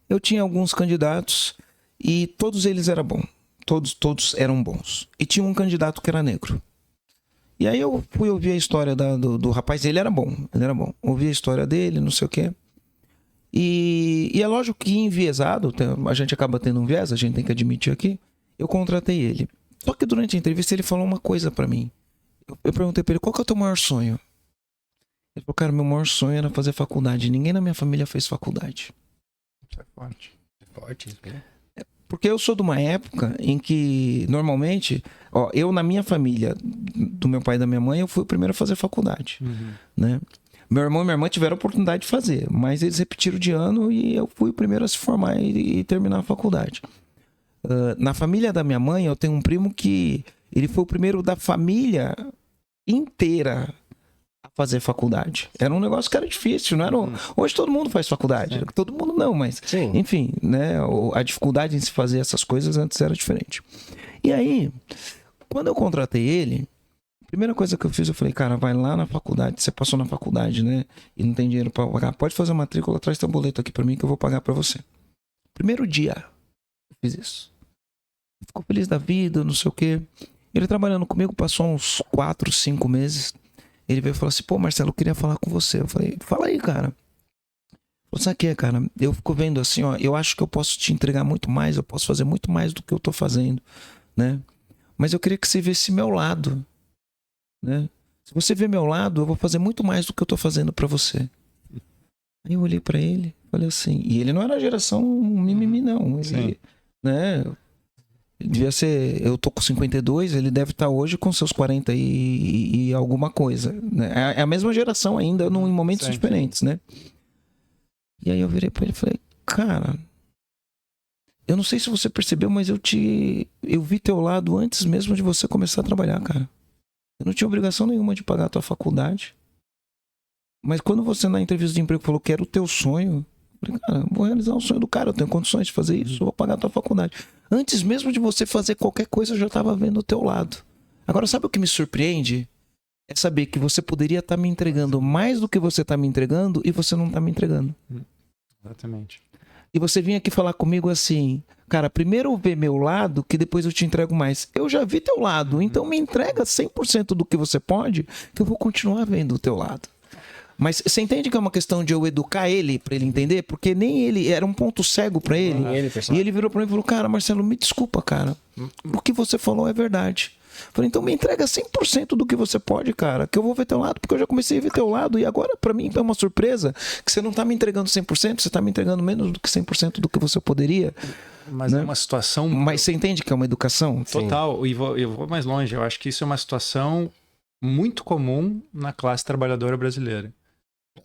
Eu tinha alguns candidatos e todos eles eram bons. Todos eram bons. E tinha um candidato que era negro. E aí eu fui ouvir a história do rapaz, ele era bom. Ouvi a história dele, não sei o quê. E é lógico que enviesado, a gente acaba tendo um viés, a gente tem que admitir aqui, eu contratei ele. Só que durante a entrevista ele falou uma coisa pra mim. Eu perguntei pra ele, qual que é o teu maior sonho? Ele falou, cara, meu maior sonho era fazer faculdade. Ninguém na minha família fez faculdade. Isso é forte. Forte, né? Porque eu sou de uma época em que, normalmente, eu na minha família, do meu pai e da minha mãe, eu fui o primeiro a fazer faculdade, né? Meu irmão e minha irmã tiveram a oportunidade de fazer, mas eles repetiram de ano e eu fui o primeiro a se formar e terminar a faculdade. Na família da minha mãe, eu tenho um primo que ele foi o primeiro da família inteira a fazer faculdade. Era um negócio que era difícil, não era? Hoje todo mundo faz faculdade. Sim. Todo mundo não, mas sim. Enfim, né? A dificuldade em se fazer essas coisas antes era diferente. E aí, quando eu contratei ele, a primeira coisa que eu fiz, eu falei, cara, vai lá na faculdade, você passou na faculdade, né? E não tem dinheiro para pagar, pode fazer a matrícula, traz teu boleto aqui para mim que eu vou pagar para você. Primeiro dia, eu fiz isso. Ficou feliz da vida, não sei o quê. Ele trabalhando comigo, passou uns 4, 5 meses. Ele veio e falou assim, pô, Marcelo, eu queria falar com você. Eu falei, fala aí, cara. Falei, sabe o que, cara? Eu fico vendo assim, ó, eu acho que eu posso te entregar muito mais, eu posso fazer muito mais do que eu tô fazendo, né? Mas eu queria que você visse meu lado, né? Se você ver meu lado, eu vou fazer muito mais do que eu tô fazendo pra você. Aí eu olhei pra ele, Falei assim, e ele não era geração mimimi, não. Ele, Sim. né? Devia ser, eu tô com 52, ele deve estar hoje com seus 40 e alguma coisa, né? É a mesma geração ainda, em momentos Sim. diferentes, né? E aí eu virei pra ele e falei, cara, eu não sei se você percebeu, mas eu vi teu lado antes mesmo de você começar a trabalhar, cara. Eu não tinha obrigação nenhuma de pagar a tua faculdade. Mas quando você na entrevista de emprego falou que era o teu sonho, eu falei, cara, vou realizar o sonho do cara, eu tenho condições de fazer isso, eu vou pagar a tua faculdade. Antes mesmo de você fazer qualquer coisa, eu já estava vendo o teu lado. Agora, sabe o que me surpreende? É saber que você poderia estar me entregando mais do que você está me entregando e você não está me entregando. Exatamente. E você vinha aqui falar comigo assim, cara, primeiro vê meu lado que depois eu te entrego mais. Eu já vi teu lado, então me entrega 100% do que você pode, que eu vou continuar vendo o teu lado. Mas você entende que é uma questão de eu educar ele para ele entender? Porque nem ele, era um ponto cego para ele. E ele virou para mim e falou, cara, Marcelo, me desculpa, cara. O que você falou é verdade. Eu falei, então me entrega 100% do que você pode, cara, que eu vou ver teu lado, porque eu já comecei a ver teu lado e agora para mim é uma surpresa que você não tá me entregando 100%, você tá me entregando menos do que 100% do que você poderia. Mas né? é uma situação... Mas você entende que é uma educação? Total. E eu vou mais longe. Eu acho que isso é uma situação muito comum na classe trabalhadora brasileira.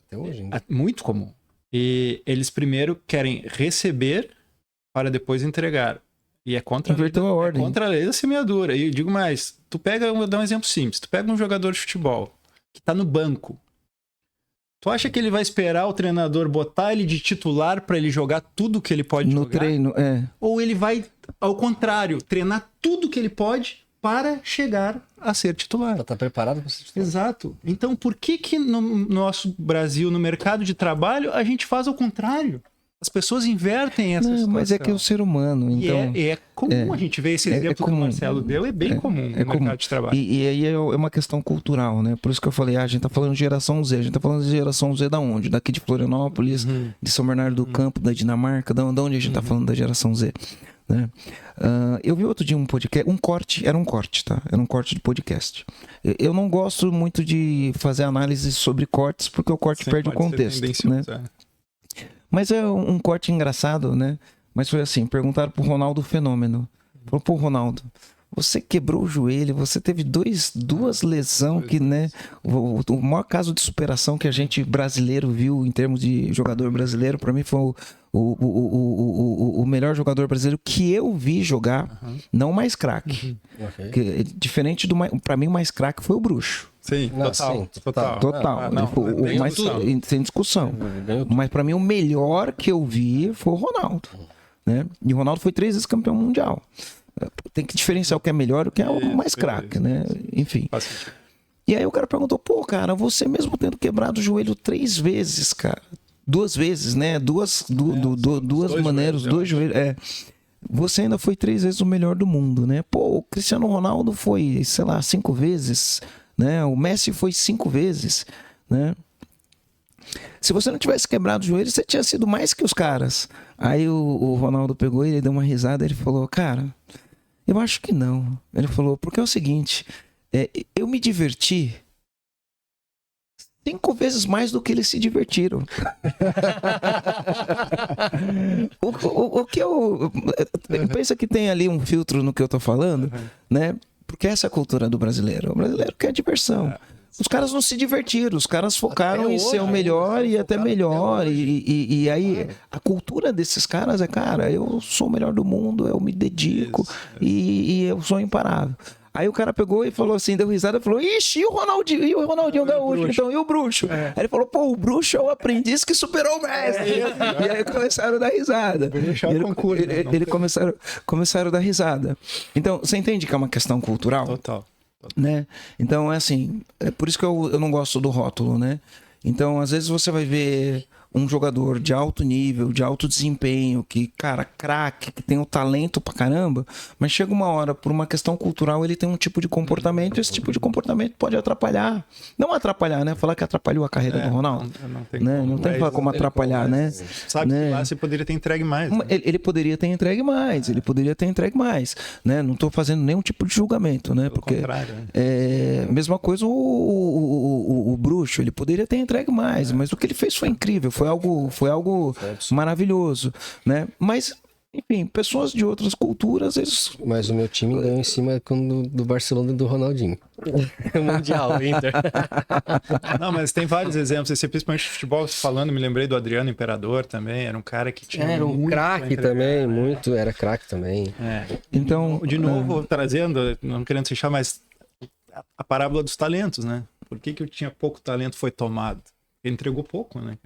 Até hoje, ainda. Muito comum. E eles primeiro querem receber para depois entregar. E é contra Inverteu a ordem. contra a lei da semeadura. E eu digo mais, vou dar um exemplo simples. Tu pega um jogador de futebol que tá no banco. Tu acha que ele vai esperar o treinador botar ele de titular para ele jogar tudo que ele pode No jogar? treino, Ou ele vai, ao contrário, treinar tudo que ele pode para chegar a ser titular? Ela tá preparada para ser titular. Exato. Então, por que no nosso Brasil, no mercado de trabalho, a gente faz ao contrário? As pessoas invertem essa situação. mas é que é o ser humano, então... E é comum a gente ver esse exemplo que o comum. Marcelo deu, é bem comum no mercado de trabalho. E aí é uma questão cultural, né? Por isso que eu falei, a gente tá falando de geração Z. A gente tá falando de geração Z da onde? Daqui de Florianópolis, de São Bernardo do Campo, da Dinamarca, da onde a gente tá falando da geração Z, né? Eu vi outro dia um podcast, era um corte, tá? Era um corte de podcast. Eu não gosto muito de fazer análise sobre cortes, porque o corte perde o contexto, né? Mas é um corte engraçado, né? Mas foi assim, perguntaram pro Ronaldo Fenômeno. Falou, pô, Ronaldo, você quebrou o joelho, você teve duas lesões que, né? O maior caso de superação que a gente brasileiro viu em termos de jogador brasileiro, para mim foi o melhor jogador brasileiro que eu vi jogar, não mais craque. Okay. Diferente do... Para mim, o mais craque foi o Bruxo. Sim, total. Total. Sem discussão. Mas para mim, o melhor que eu vi foi o Ronaldo. Né? E o Ronaldo foi 3 vezes campeão mundial. Tem que diferenciar o que é melhor e o que é o mais craque, né? Enfim. E aí o cara perguntou, pô, cara, você mesmo tendo quebrado o joelho 3 vezes, cara. 2 vezes, né? Duas maneiras, dois joelhos. Você ainda foi 3 vezes o melhor do mundo, né? Pô, o Cristiano Ronaldo foi, sei lá, 5 vezes, né? O Messi foi 5 vezes, né? Se você não tivesse quebrado o joelho, você tinha sido mais que os caras. Aí o Ronaldo pegou e ele deu uma risada, ele falou, cara, eu acho que não. Ele falou, porque é o seguinte, eu me diverti 5 vezes mais do que eles se divertiram. o que eu pensa que tem ali um filtro no que eu tô falando, né? Porque essa é a cultura do brasileiro. O brasileiro quer diversão. Os caras não se divertiram, os caras focaram em ser o melhor e até melhor. E aí a cultura desses caras é, cara, eu sou o melhor do mundo, eu me dedico e eu sou imparável. Aí o cara pegou e falou assim, deu risada e falou, ixi, e o Ronaldinho Gaúcho, então, e o Bruxo? Aí ele falou, pô, o Bruxo é o aprendiz que superou o mestre. E aí começaram a dar risada. Começaram a dar risada. Então, você entende que é uma questão cultural? Total. Né? Então, é assim, é por isso que eu não gosto do rótulo, né? Então, às vezes você vai ver um jogador de alto nível, de alto desempenho, que, cara, craque, que tem o talento pra caramba, mas chega uma hora, por uma questão cultural, ele tem um tipo de comportamento, e esse tipo de comportamento pode atrapalhar. Não atrapalhar, né? Falar que atrapalhou a carreira do Ronaldo. Não tem como atrapalhar, né? Sabe que lá você poderia ter entregue mais. Né? Ele poderia ter entregue mais, né? Não tô fazendo nenhum tipo de julgamento, né? Porque mesma coisa o Bruxo, ele poderia ter entregue mais, mas o que ele fez foi incrível, foi foi algo maravilhoso, né? Mas, enfim, pessoas de outras culturas, eles... Mas o meu time ganhou em cima do Barcelona e do Ronaldinho. Mundial, Inter. Não, mas tem vários exemplos. Esse, principalmente de futebol, falando, me lembrei do Adriano Imperador também. Era um cara que tinha Era um craque também, muito. Era craque também. Então, de novo, trazendo, não querendo fechar, mas a parábola dos talentos, né? Por que eu tinha pouco talento foi tomado? Ele entregou pouco, né?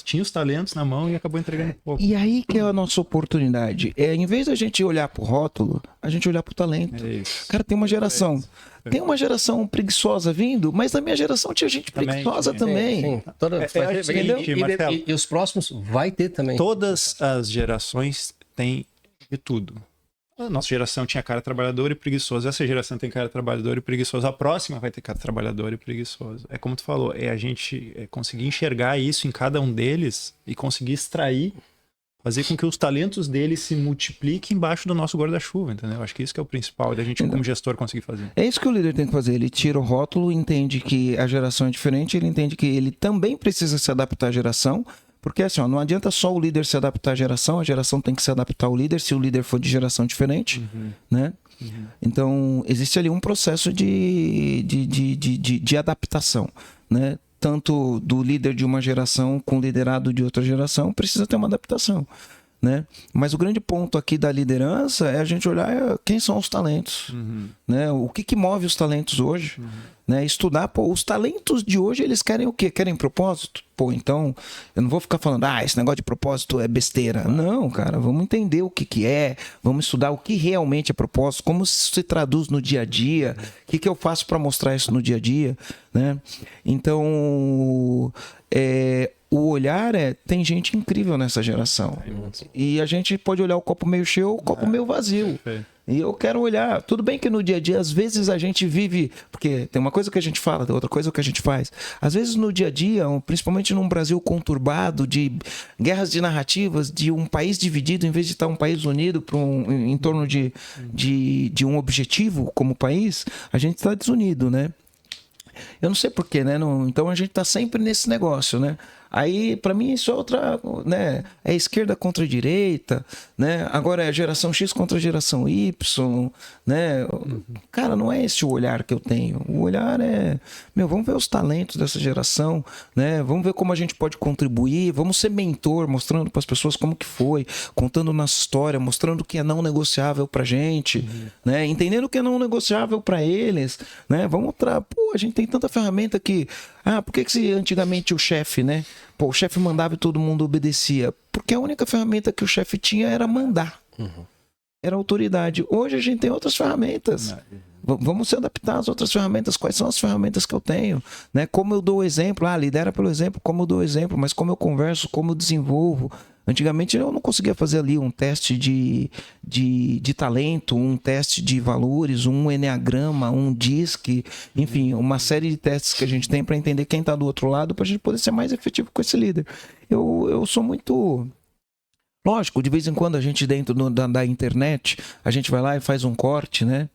Tinha os talentos na mão e acabou entregando pouco. E aí que é a nossa oportunidade. Em vez da gente olhar pro rótulo, a gente olhar pro talento. É isso. Cara, tem uma geração. Tem uma geração preguiçosa vindo, mas na minha geração tinha gente preguiçosa também. Sim. E os próximos vai ter também. Todas as gerações têm de tudo. A nossa geração tinha cara trabalhador e preguiçoso. Essa geração tem cara trabalhador e preguiçoso. A próxima vai ter cara trabalhador e preguiçoso. É como tu falou, é a gente conseguir enxergar isso em cada um deles e conseguir extrair, fazer com que os talentos deles se multipliquem embaixo do nosso guarda-chuva, entendeu? Acho que isso que é o principal da gente como gestor conseguir fazer. É isso que o líder tem que fazer. Ele tira o rótulo, entende que a geração é diferente, ele entende que ele também precisa se adaptar à geração. Porque assim, não adianta só o líder se adaptar à geração, a geração tem que se adaptar ao líder, se o líder for de geração diferente, né? Então, existe ali um processo de adaptação, né? Tanto do líder de uma geração com o liderado de outra geração, precisa ter uma adaptação, né? Mas o grande ponto aqui da liderança é a gente olhar quem são os talentos, né? O que move os talentos hoje, né? Estudar, os talentos de hoje, eles querem o quê? Querem propósito? Então, eu não vou ficar falando, esse negócio de propósito é besteira. Não, cara, vamos entender o que é, vamos estudar o que realmente é propósito, como isso se traduz no dia a dia, o que eu faço para mostrar isso no dia a dia, né? Então, o olhar tem gente incrível nessa geração. E a gente pode olhar o copo meio cheio ou o copo meio vazio. E eu quero olhar, tudo bem que no dia a dia, às vezes a gente vive, porque tem uma coisa que a gente fala, tem outra coisa que a gente faz. Às vezes no dia a dia, principalmente num Brasil conturbado, de guerras de narrativas, de um país dividido, em vez de estar um país unido em torno de um objetivo como país, a gente está desunido, né? Eu não sei porquê, né? Então a gente tá sempre nesse negócio, né? Aí, para mim, isso é outra, né? É esquerda contra a direita, né? Agora é geração X contra a geração Y, né? Cara, não é esse o olhar que eu tenho. O olhar é, vamos ver os talentos dessa geração, né? Vamos ver como a gente pode contribuir, vamos ser mentor, mostrando para as pessoas como que foi, contando nossa história, mostrando o que é não negociável pra gente, né? Entendendo o que é não negociável para eles, né? Vamos mostrar, a gente tem tanta ferramenta que... por que se antigamente o chefe, né? O chefe mandava e todo mundo obedecia? Porque a única ferramenta que o chefe tinha era mandar. Era autoridade. Hoje a gente tem outras ferramentas. Vamos se adaptar às outras ferramentas. Quais são as ferramentas que eu tenho? Né? Como eu dou o exemplo? Lidera pelo exemplo. Como eu dou o exemplo? Mas como eu converso? Como eu desenvolvo? Antigamente eu não conseguia fazer ali um teste de talento, um teste de valores, um enneagrama, um DISC, enfim, uma série de testes que a gente tem para entender quem está do outro lado, para a gente poder ser mais efetivo com esse líder. Eu sou muito... Lógico, de vez em quando a gente dentro da internet, a gente vai lá e faz um corte, né?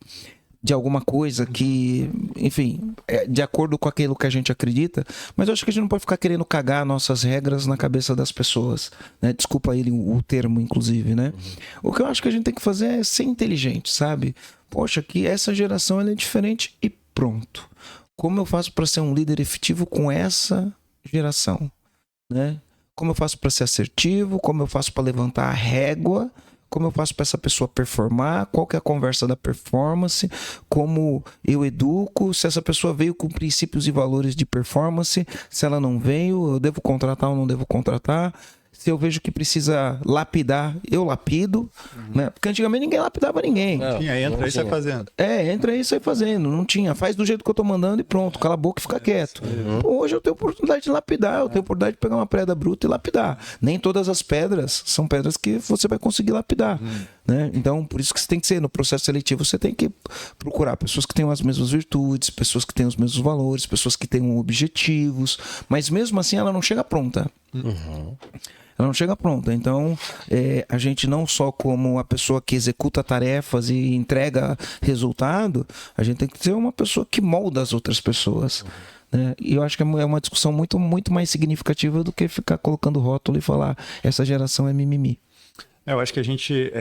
De alguma coisa que, enfim, é de acordo com aquilo que a gente acredita, mas eu acho que a gente não pode ficar querendo cagar nossas regras na cabeça das pessoas, né? Desculpa o termo, inclusive, né? O que eu acho que a gente tem que fazer é ser inteligente, sabe? Poxa, que essa geração ela é diferente e pronto. Como eu faço para ser um líder efetivo com essa geração, né? Como eu faço para ser assertivo, como eu faço para levantar a régua, como eu faço para essa pessoa performar, qual que é a conversa da performance, como eu educo, se essa pessoa veio com princípios e valores de performance, se ela não veio, eu devo contratar ou não devo contratar. Se eu vejo que precisa lapidar, eu lapido, né? Porque antigamente ninguém lapidava ninguém. Entra aí e sai fazendo. Entra aí e sai fazendo. Não tinha. Faz do jeito que eu tô mandando e pronto. Cala a boca e fica quieto. Hoje eu tenho oportunidade de lapidar. Eu tenho oportunidade de pegar uma pedra bruta e lapidar. Nem todas as pedras são pedras que você vai conseguir lapidar. Né? Então, por isso que você tem que ser, no processo seletivo, você tem que procurar pessoas que tenham as mesmas virtudes, pessoas que tenham os mesmos valores, pessoas que tenham objetivos. Mas mesmo assim, ela não chega pronta. Ela não chega pronta. Então, a gente não só como a pessoa que executa tarefas e entrega resultado, a gente tem que ser uma pessoa que molda as outras pessoas. né? E eu acho que é uma discussão muito, muito mais significativa do que ficar colocando rótulo e falar essa geração é mimimi. Eu acho que a gente,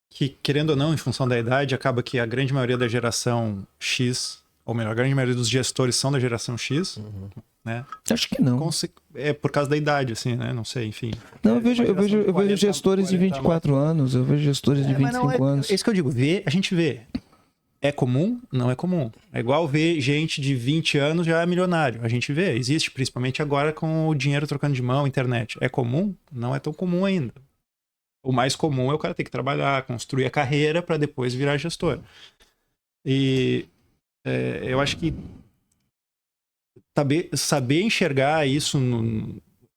que querendo ou não, em função da idade, acaba que a grande maioria da geração X, ou melhor, a grande maioria dos gestores são da geração X, né? Acho que não. É por causa da idade, assim, né? Não sei, enfim. Não, eu vejo gestores de 24 anos, eu vejo gestores de 25 anos. É isso que eu digo, a gente vê. É comum? Não é comum. É igual ver gente de 20 anos já é milionário. A gente vê, existe, principalmente agora com o dinheiro trocando de mão, internet. É comum? Não é tão comum ainda. O mais comum é o cara ter que trabalhar, construir a carreira para depois virar gestor. E eu acho que saber enxergar isso,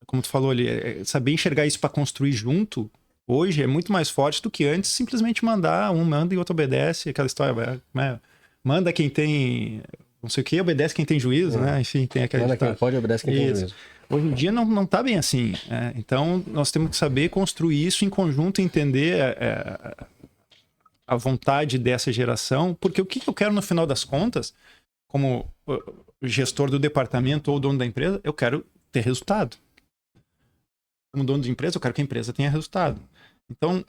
como tu falou ali, saber enxergar isso para construir junto, hoje é muito mais forte do que antes simplesmente mandar, um manda e outro obedece, aquela história, né? Manda quem tem não sei o que, obedece quem tem juízo, né? Enfim, tem aquela Manda quem pode, obedece quem tem juízo. Hoje em dia não tá bem assim, né? Então nós temos que saber construir isso em conjunto, entender a vontade dessa geração, porque o que eu quero no final das contas, como gestor do departamento ou dono da empresa, eu quero ter resultado. Como dono de empresa, eu quero que a empresa tenha resultado. Então,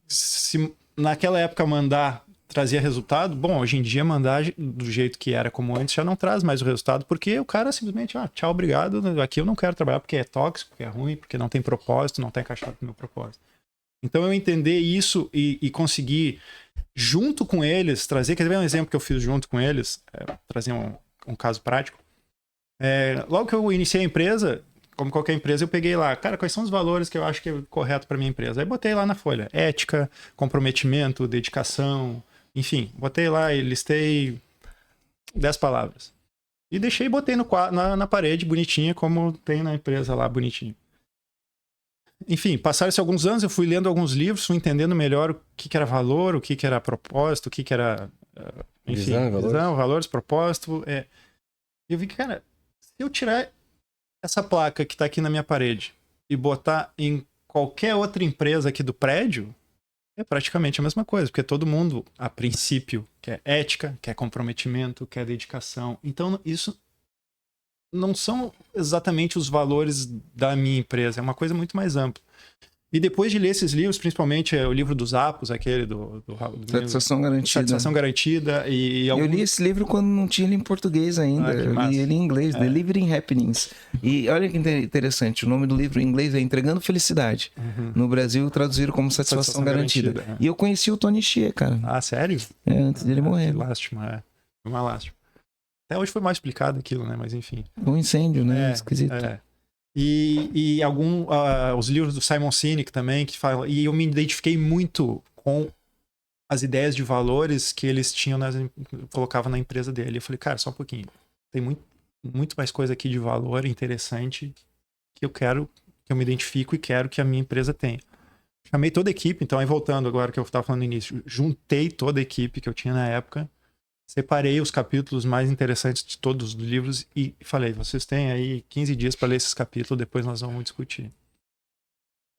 se naquela época mandar trazia resultado, bom, hoje em dia mandar do jeito que era como antes já não traz mais o resultado, porque o cara simplesmente, tchau, obrigado, aqui eu não quero trabalhar porque é tóxico, porque é ruim, porque não tem propósito, não está encaixado no meu propósito. Então eu entender isso e conseguir, junto com eles, trazer, quer ver um exemplo que eu fiz junto com eles, trazer um caso prático. Logo que eu iniciei a empresa, como qualquer empresa, eu peguei lá, cara, quais são os valores que eu acho que é correto para minha empresa? Aí botei lá na folha, ética, comprometimento, dedicação, enfim, botei lá e listei 10 palavras. E deixei e botei na parede, bonitinha, como tem na empresa lá, bonitinho. Enfim, passaram-se alguns anos, eu fui lendo alguns livros, fui entendendo melhor o que era valor, o que era propósito, o que era... enfim, visão, valores, propósito. Eu vi que, cara, se eu tirar essa placa que está aqui na minha parede e botar em qualquer outra empresa aqui do prédio, é praticamente a mesma coisa, porque todo mundo, a princípio, quer ética, quer comprometimento, quer dedicação. Então, isso não são exatamente os valores da minha empresa, é uma coisa muito mais ampla. E depois de ler esses livros, principalmente o livro dos Apos, aquele do Satisfação Garantida. Satisfação Garantida. Eu li esse livro quando não tinha ele em português ainda. Eu li ele em inglês, Delivering Happiness. E olha que interessante, o nome do livro em inglês é Entregando Felicidade. No Brasil traduziram como Satisfação Garantida. E eu conheci o Tony Hsieh, cara. Ah, sério? Antes dele morrer. Que lástima, Foi uma lástima. Até hoje foi mais explicado aquilo, né? Mas enfim. Um incêndio, né? Esquisito. E os livros do Simon Sinek também, que falam. E eu me identifiquei muito com as ideias de valores que eles tinham, colocavam na empresa dele. Eu falei, cara, só um pouquinho. Tem muito mais coisa aqui de valor interessante que eu me identifico e quero que a minha empresa tenha. Chamei toda a equipe, então aí voltando agora que eu estava falando no início, juntei toda a equipe que eu tinha na época. Separei os capítulos mais interessantes de todos os livros e falei, vocês têm aí 15 dias para ler esses capítulos, depois nós vamos discutir.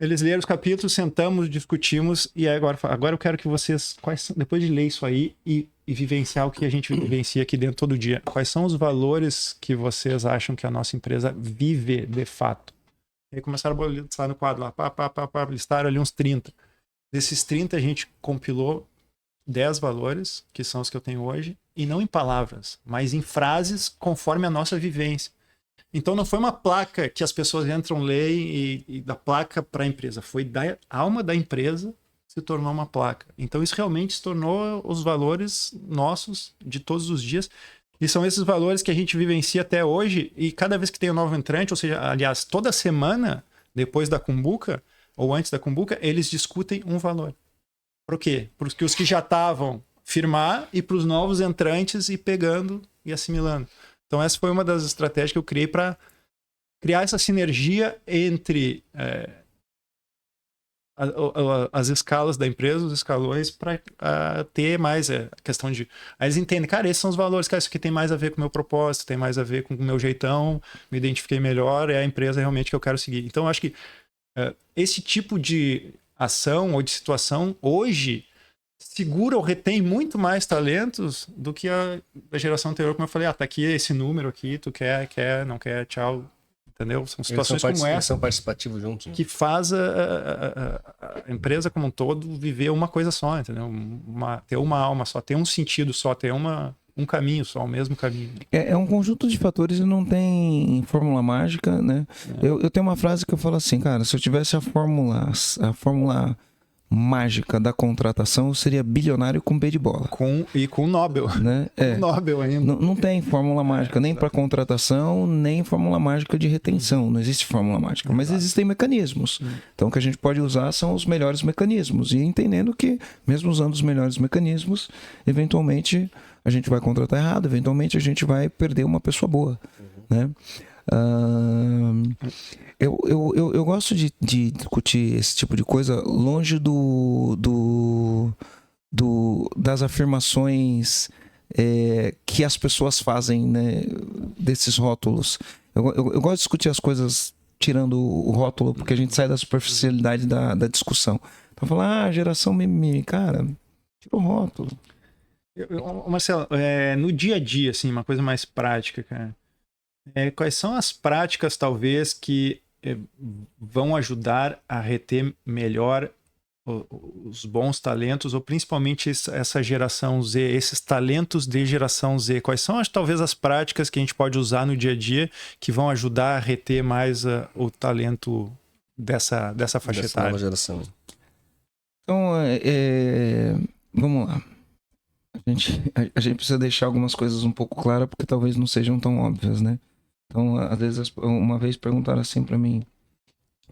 Eles leram os capítulos, sentamos, discutimos, e aí agora eu quero que vocês, depois de ler isso aí e vivenciar o que a gente vivencia aqui dentro todo dia, quais são os valores que vocês acham que a nossa empresa vive de fato? E aí começaram a listar no quadro lá, listaram ali uns 30. Desses 30 a gente compilou 10 valores, que são os que eu tenho hoje, e não em palavras, mas em frases conforme a nossa vivência. Então não foi uma placa que as pessoas entram, leem e da placa para a empresa. Foi da alma da empresa se tornou uma placa. Então isso realmente se tornou os valores nossos de todos os dias. E são esses valores que a gente vivencia até hoje. E cada vez que tem um novo entrante, ou seja, aliás, toda semana, depois da cumbuca, ou antes da cumbuca, eles discutem um valor. Por quê? Porque os que já estavam firmar e para os novos entrantes ir pegando e assimilando. Então essa foi uma das estratégias que eu criei para criar essa sinergia entre as escalas da empresa, os escalões, para ter mais a questão de... Aí eles entendem, cara, esses são os valores, cara, isso aqui tem mais a ver com o meu propósito, tem mais a ver com o meu jeitão, me identifiquei melhor, é a empresa realmente que eu quero seguir. Então eu acho que esse tipo de ação ou de situação, hoje, segura ou retém muito mais talentos do que a geração anterior, como eu falei, tá aqui esse número aqui, tu quer, não quer, tchau, entendeu? São situações como essa são participativos juntos, né? que faz a empresa como um todo viver uma coisa só, entendeu? Ter uma alma só, ter um sentido só, ter um caminho só, o mesmo caminho. É um conjunto de fatores e não tem fórmula mágica, né? Eu tenho uma frase que eu falo assim, cara, se eu tivesse a fórmula mágica da contratação, eu seria bilionário com B de bola. Com Nobel. Né? Nobel ainda. Não tem fórmula mágica nem para contratação, nem fórmula mágica de retenção. Não existe fórmula mágica, mas existem mecanismos. Então, o que a gente pode usar são os melhores mecanismos. E entendendo que, mesmo usando os melhores mecanismos, eventualmente a gente vai contratar errado, eventualmente a gente vai perder uma pessoa boa. Né? Eu gosto de discutir esse tipo de coisa longe das afirmações que as pessoas fazem, né, desses rótulos. Eu gosto de discutir as coisas tirando o rótulo, porque a gente sai da superficialidade da discussão. Então falar, geração mimimi, cara, tira o rótulo. Marcelo, no dia a dia, assim, uma coisa mais prática, cara. Quais são as práticas, talvez, que vão ajudar a reter melhor os bons talentos, ou principalmente essa geração Z, esses talentos de geração Z? Quais são, talvez, as práticas que a gente pode usar no dia a dia que vão ajudar a reter mais o talento dessa faixa etária? Nova geração. Então, vamos lá. A gente precisa deixar algumas coisas um pouco claras, porque talvez não sejam tão óbvias, né? Então, às vezes, uma vez perguntaram assim pra mim,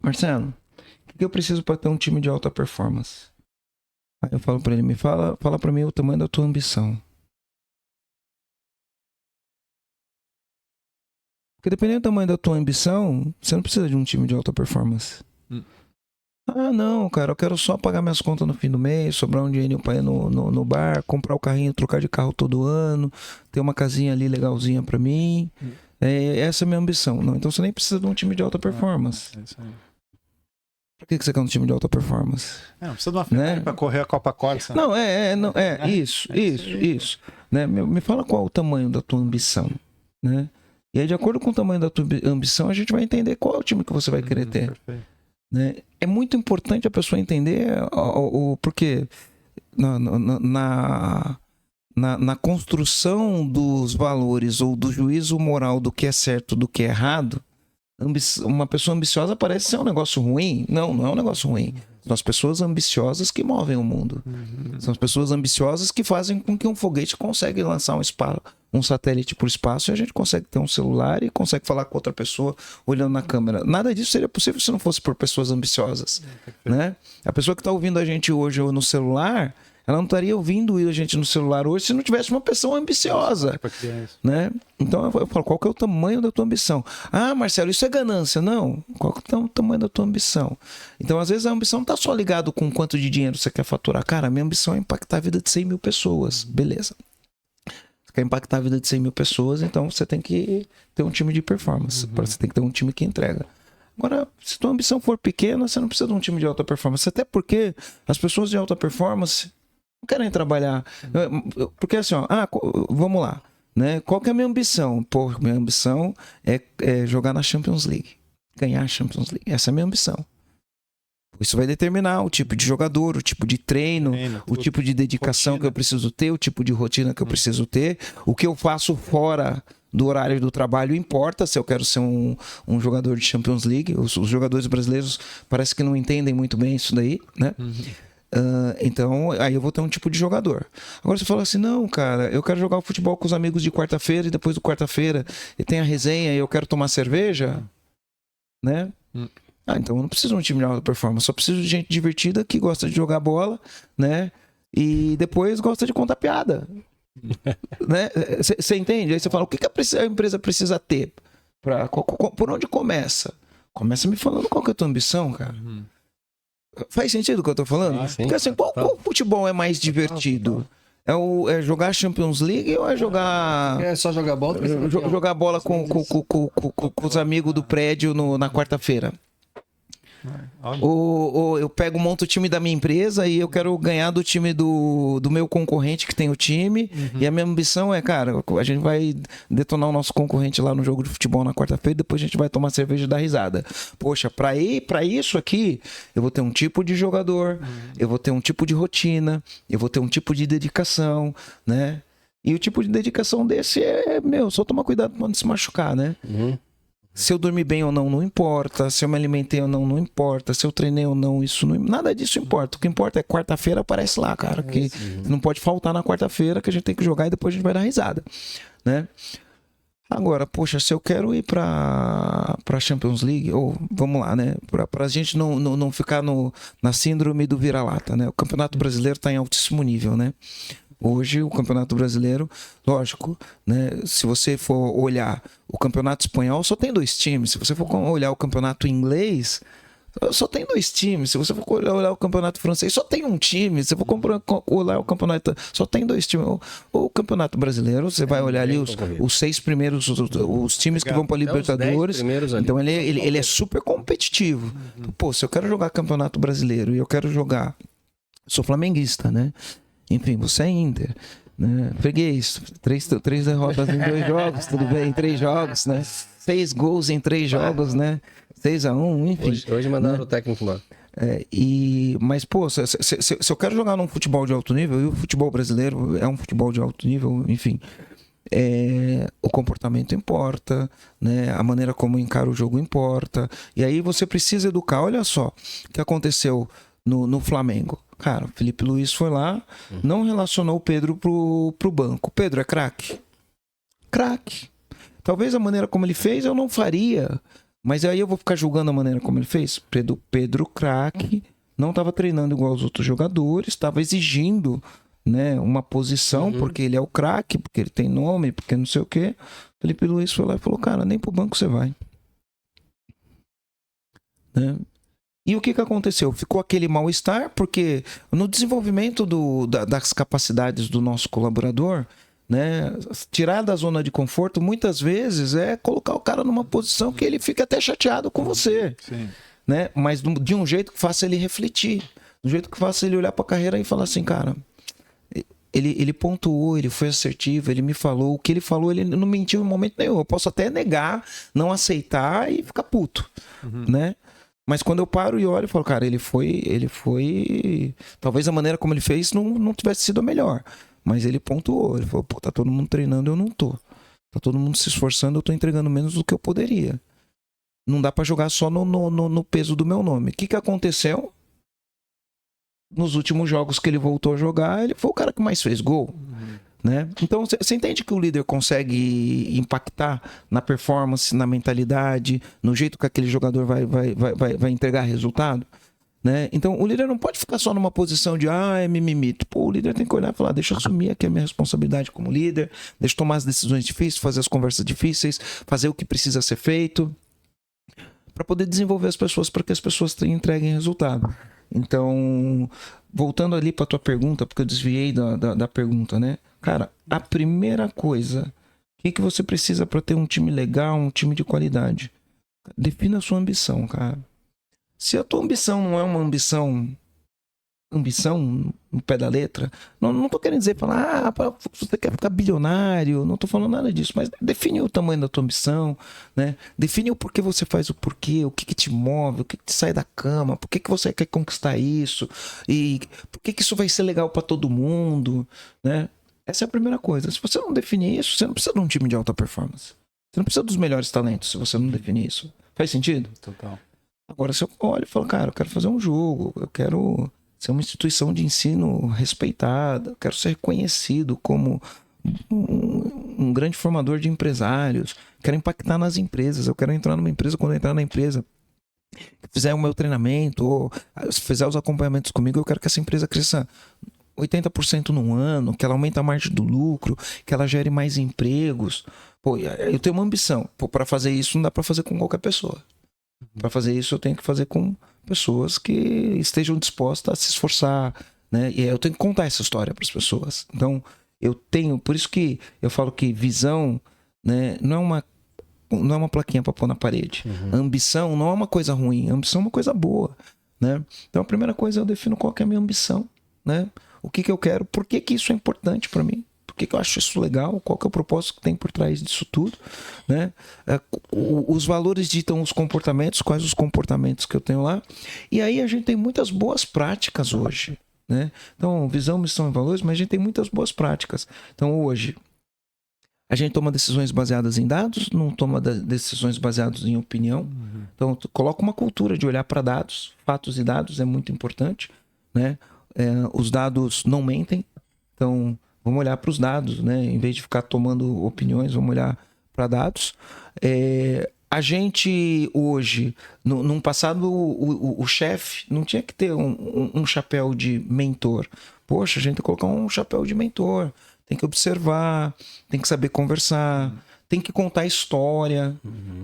Marcelo, o que eu preciso para ter um time de alta performance? Aí eu falo pra ele, fala pra mim o tamanho da tua ambição. Porque dependendo do tamanho da tua ambição, você não precisa de um time de alta performance. Ah, não, cara, eu quero só pagar minhas contas no fim do mês, sobrar um dinheirinho pra ir no bar, comprar o carrinho, trocar de carro todo ano, ter uma casinha ali legalzinha pra mim. Essa é a minha ambição. Não, então você nem precisa de um time de alta performance. Isso aí. Por que você quer um time de alta performance? Não precisa de uma Ferrari pra correr a Copa Corsa. Não, isso. Né? Me fala qual é o tamanho da tua ambição, né? E aí, de acordo com o tamanho da tua ambição, a gente vai entender qual é o time que você vai querer ter. Perfeito. Né? É muito importante a pessoa entender porque na construção dos valores ou do juízo moral do que é certo do que é errado, uma pessoa ambiciosa parece ser um negócio ruim. Não é um negócio ruim. São as pessoas ambiciosas que movem o mundo. São as pessoas ambiciosas que fazem com que um foguete consiga lançar um satélite para o espaço e a gente consegue ter um celular e consegue falar com outra pessoa olhando na câmera. Nada disso seria possível se não fosse por pessoas ambiciosas. Né? A pessoa que está ouvindo a gente hoje no celular, ela não estaria ouvindo a gente no celular hoje se não tivesse uma pessoa ambiciosa. Né? Então eu falo, qual que é o tamanho da tua ambição? Ah, Marcelo, isso é ganância. Não, qual que é o tamanho da tua ambição? Então, às vezes, a ambição não está só ligado com quanto de dinheiro você quer faturar. Cara, a minha ambição é impactar a vida de 100 mil pessoas. Beleza. Você quer impactar a vida de 100 mil pessoas, então você tem que ter um time de performance. Você tem que ter um time que entrega. Agora, se tua ambição for pequena, você não precisa de um time de alta performance. Até porque as pessoas de alta performance não querem trabalhar. Porque assim, vamos lá. Né? Qual que é a minha ambição? Pô, minha ambição é jogar na Champions League. Ganhar a Champions League. Essa é a minha ambição. Isso vai determinar o tipo de jogador, o tipo de treino, o tipo de dedicação rotina que eu preciso ter, o tipo de rotina que eu preciso ter. O que eu faço fora do horário do trabalho importa, se eu quero ser um jogador de Champions League. Os jogadores brasileiros parece que não entendem muito bem isso daí, né? Então, aí eu vou ter um tipo de jogador. Agora você fala assim, não, cara, eu quero jogar o futebol com os amigos de quarta-feira e depois do quarta-feira e tem a resenha e eu quero tomar cerveja, né? Então eu não preciso de um time de alta performance, só preciso de gente divertida que gosta de jogar bola, né? E depois gosta de contar piada. Né? Você entende? Aí você fala, o que a empresa precisa ter? Por onde começa? Começa me falando qual que é a tua ambição, cara. Faz sentido o que eu tô falando? Porque assim, qual futebol é mais divertido? É jogar Champions League ou é jogar... É só jogar bola? Jogar bola com os amigos do prédio na quarta-feira. Ou eu pego, monto o time da minha empresa e eu quero ganhar do time do meu concorrente que tem o time. E a minha ambição é, cara, a gente vai detonar o nosso concorrente lá no jogo de futebol na quarta-feira, depois a gente vai tomar cerveja e dar risada. Poxa, pra isso aqui, eu vou ter um tipo de jogador, eu vou ter um tipo de rotina, eu vou ter um tipo de dedicação, né? E o tipo de dedicação desse é, só tomar cuidado pra não se machucar, né? Se eu dormi bem ou não, não importa. Se eu me alimentei ou não, não importa. Se eu treinei ou não, nada disso importa. O que importa é quarta-feira aparece lá, cara. Que não pode faltar na quarta-feira, que a gente tem que jogar e depois a gente vai dar risada, né? Agora, poxa, se eu quero ir pra Champions League, ou vamos lá, né? Pra gente não ficar na síndrome do vira-lata, né? O Campeonato Brasileiro tá em altíssimo nível, né? Hoje, o Campeonato Brasileiro, lógico, né? Se você for olhar o Campeonato Espanhol, só tem 2 times. Se você for olhar o Campeonato Inglês, só tem 2 times. Se você for olhar o Campeonato Francês, só tem 1 time. Se você for olhar o Campeonato, só tem 2 times. O Campeonato Brasileiro, você vai olhar ali os 6 primeiros, os times que vão para a Libertadores. Então, ele é super competitivo. Pô, se eu quero jogar Campeonato Brasileiro e eu quero jogar... Sou flamenguista, né? Enfim, você é Inter, né? Freguês, 3 derrotas em 2 jogos, tudo bem, em 3 jogos, né? 6 gols em 3 jogos, né? 6-1, enfim. Hoje mandaram o técnico lá. Mas, pô, se eu quero jogar num futebol de alto nível, e o futebol brasileiro é um futebol de alto nível, enfim, o comportamento importa, né? A maneira como encara o jogo importa. E aí você precisa educar. Olha só o que aconteceu no Flamengo. Cara, o Felipe Luiz foi lá, não relacionou o Pedro pro banco. Pedro é craque? Craque. Talvez a maneira como ele fez eu não faria, mas aí eu vou ficar julgando a maneira como ele fez. Pedro craque, não estava treinando igual os outros jogadores, estava exigindo, né, uma posição, porque ele é o craque, porque ele tem nome, porque não sei o quê. Felipe Luiz foi lá e falou, cara, nem pro banco você vai. Né? E o que aconteceu? Ficou aquele mal-estar, porque no desenvolvimento das capacidades do nosso colaborador, né, tirar da zona de conforto, muitas vezes, é colocar o cara numa posição que ele fica até chateado com você. Sim. Né? Mas de um jeito que faça ele refletir, de um jeito que faça ele olhar para a carreira e falar assim, cara, ele pontuou, ele foi assertivo, ele me falou, o que ele falou, ele não mentiu em momento nenhum. Eu posso até negar, não aceitar e ficar puto, né? Mas quando eu paro e olho, eu falo, cara, ele foi... Talvez a maneira como ele fez não tivesse sido a melhor. Mas ele pontuou. Ele falou, pô, tá todo mundo treinando, eu não tô. Tá todo mundo se esforçando, eu tô entregando menos do que eu poderia. Não dá pra jogar só no peso do meu nome. O que aconteceu? Nos últimos jogos que ele voltou a jogar, ele foi o cara que mais fez gol. Né? Então, você entende que o líder consegue impactar na performance, na mentalidade, no jeito que aquele jogador vai entregar resultado? Né? Então, o líder não pode ficar só numa posição de é mimimi. Pô, o líder tem que olhar e falar, deixa eu assumir aqui a minha responsabilidade como líder, deixa eu tomar as decisões difíceis, fazer as conversas difíceis, fazer o que precisa ser feito, para poder desenvolver as pessoas, para que as pessoas entreguem resultado. Então, voltando ali para tua pergunta, porque eu desviei da pergunta, né? Cara, a primeira coisa, o que você precisa para ter um time legal, um time de qualidade? Defina a sua ambição, cara. Se a tua ambição não é uma ambição no pé da letra, não tô querendo dizer, falar, você quer ficar bilionário, não tô falando nada disso, mas define o tamanho da tua ambição, né? Define o porquê você faz o porquê, o que te move, o que te sai da cama, por que você quer conquistar isso, e por que isso vai ser legal para todo mundo, né? Essa é a primeira coisa. Se você não definir isso, você não precisa de um time de alta performance. Você não precisa dos melhores talentos se você não definir isso. Faz sentido? Total. Agora, se eu olho e falo, cara, eu quero fazer um jogo, eu quero ser uma instituição de ensino respeitada, eu quero ser reconhecido como um grande formador de empresários, quero impactar nas empresas, eu quero entrar numa empresa, quando eu entrar na empresa, fizer o meu treinamento, ou fizer os acompanhamentos comigo, eu quero que essa empresa cresça 80% num ano, que ela aumente a margem do lucro, que ela gere mais empregos. Pô, eu tenho uma ambição. Para fazer isso não dá para fazer com qualquer pessoa. Para fazer isso eu tenho que fazer com pessoas que estejam dispostas a se esforçar, né? E eu tenho que contar essa história para as pessoas. Então, por isso que eu falo que visão, né, não é uma não é uma plaquinha para pôr na parede. A ambição não é uma coisa ruim, a ambição é uma coisa boa, né? Então a primeira coisa eu defino qual que é a minha ambição, né? O que eu quero, por que isso é importante para mim? Por que eu acho isso legal? Qual que é o propósito que tem por trás disso tudo, né? Os valores ditam os comportamentos, quais os comportamentos que eu tenho lá. E aí a gente tem muitas boas práticas hoje, né? Então, visão, missão e valores, mas a gente tem muitas boas práticas. Então, hoje, a gente toma decisões baseadas em dados, não toma decisões baseadas em opinião. Então, coloca uma cultura de olhar para dados, fatos e dados é muito importante, né? Os dados não mentem, então vamos olhar para os dados, né? Em vez de ficar tomando opiniões, vamos olhar para dados. A gente hoje, num passado, o chefe não tinha que ter um chapéu de mentor. Poxa, a gente tem que colocar um chapéu de mentor. Tem que observar, tem que saber conversar, tem que contar história,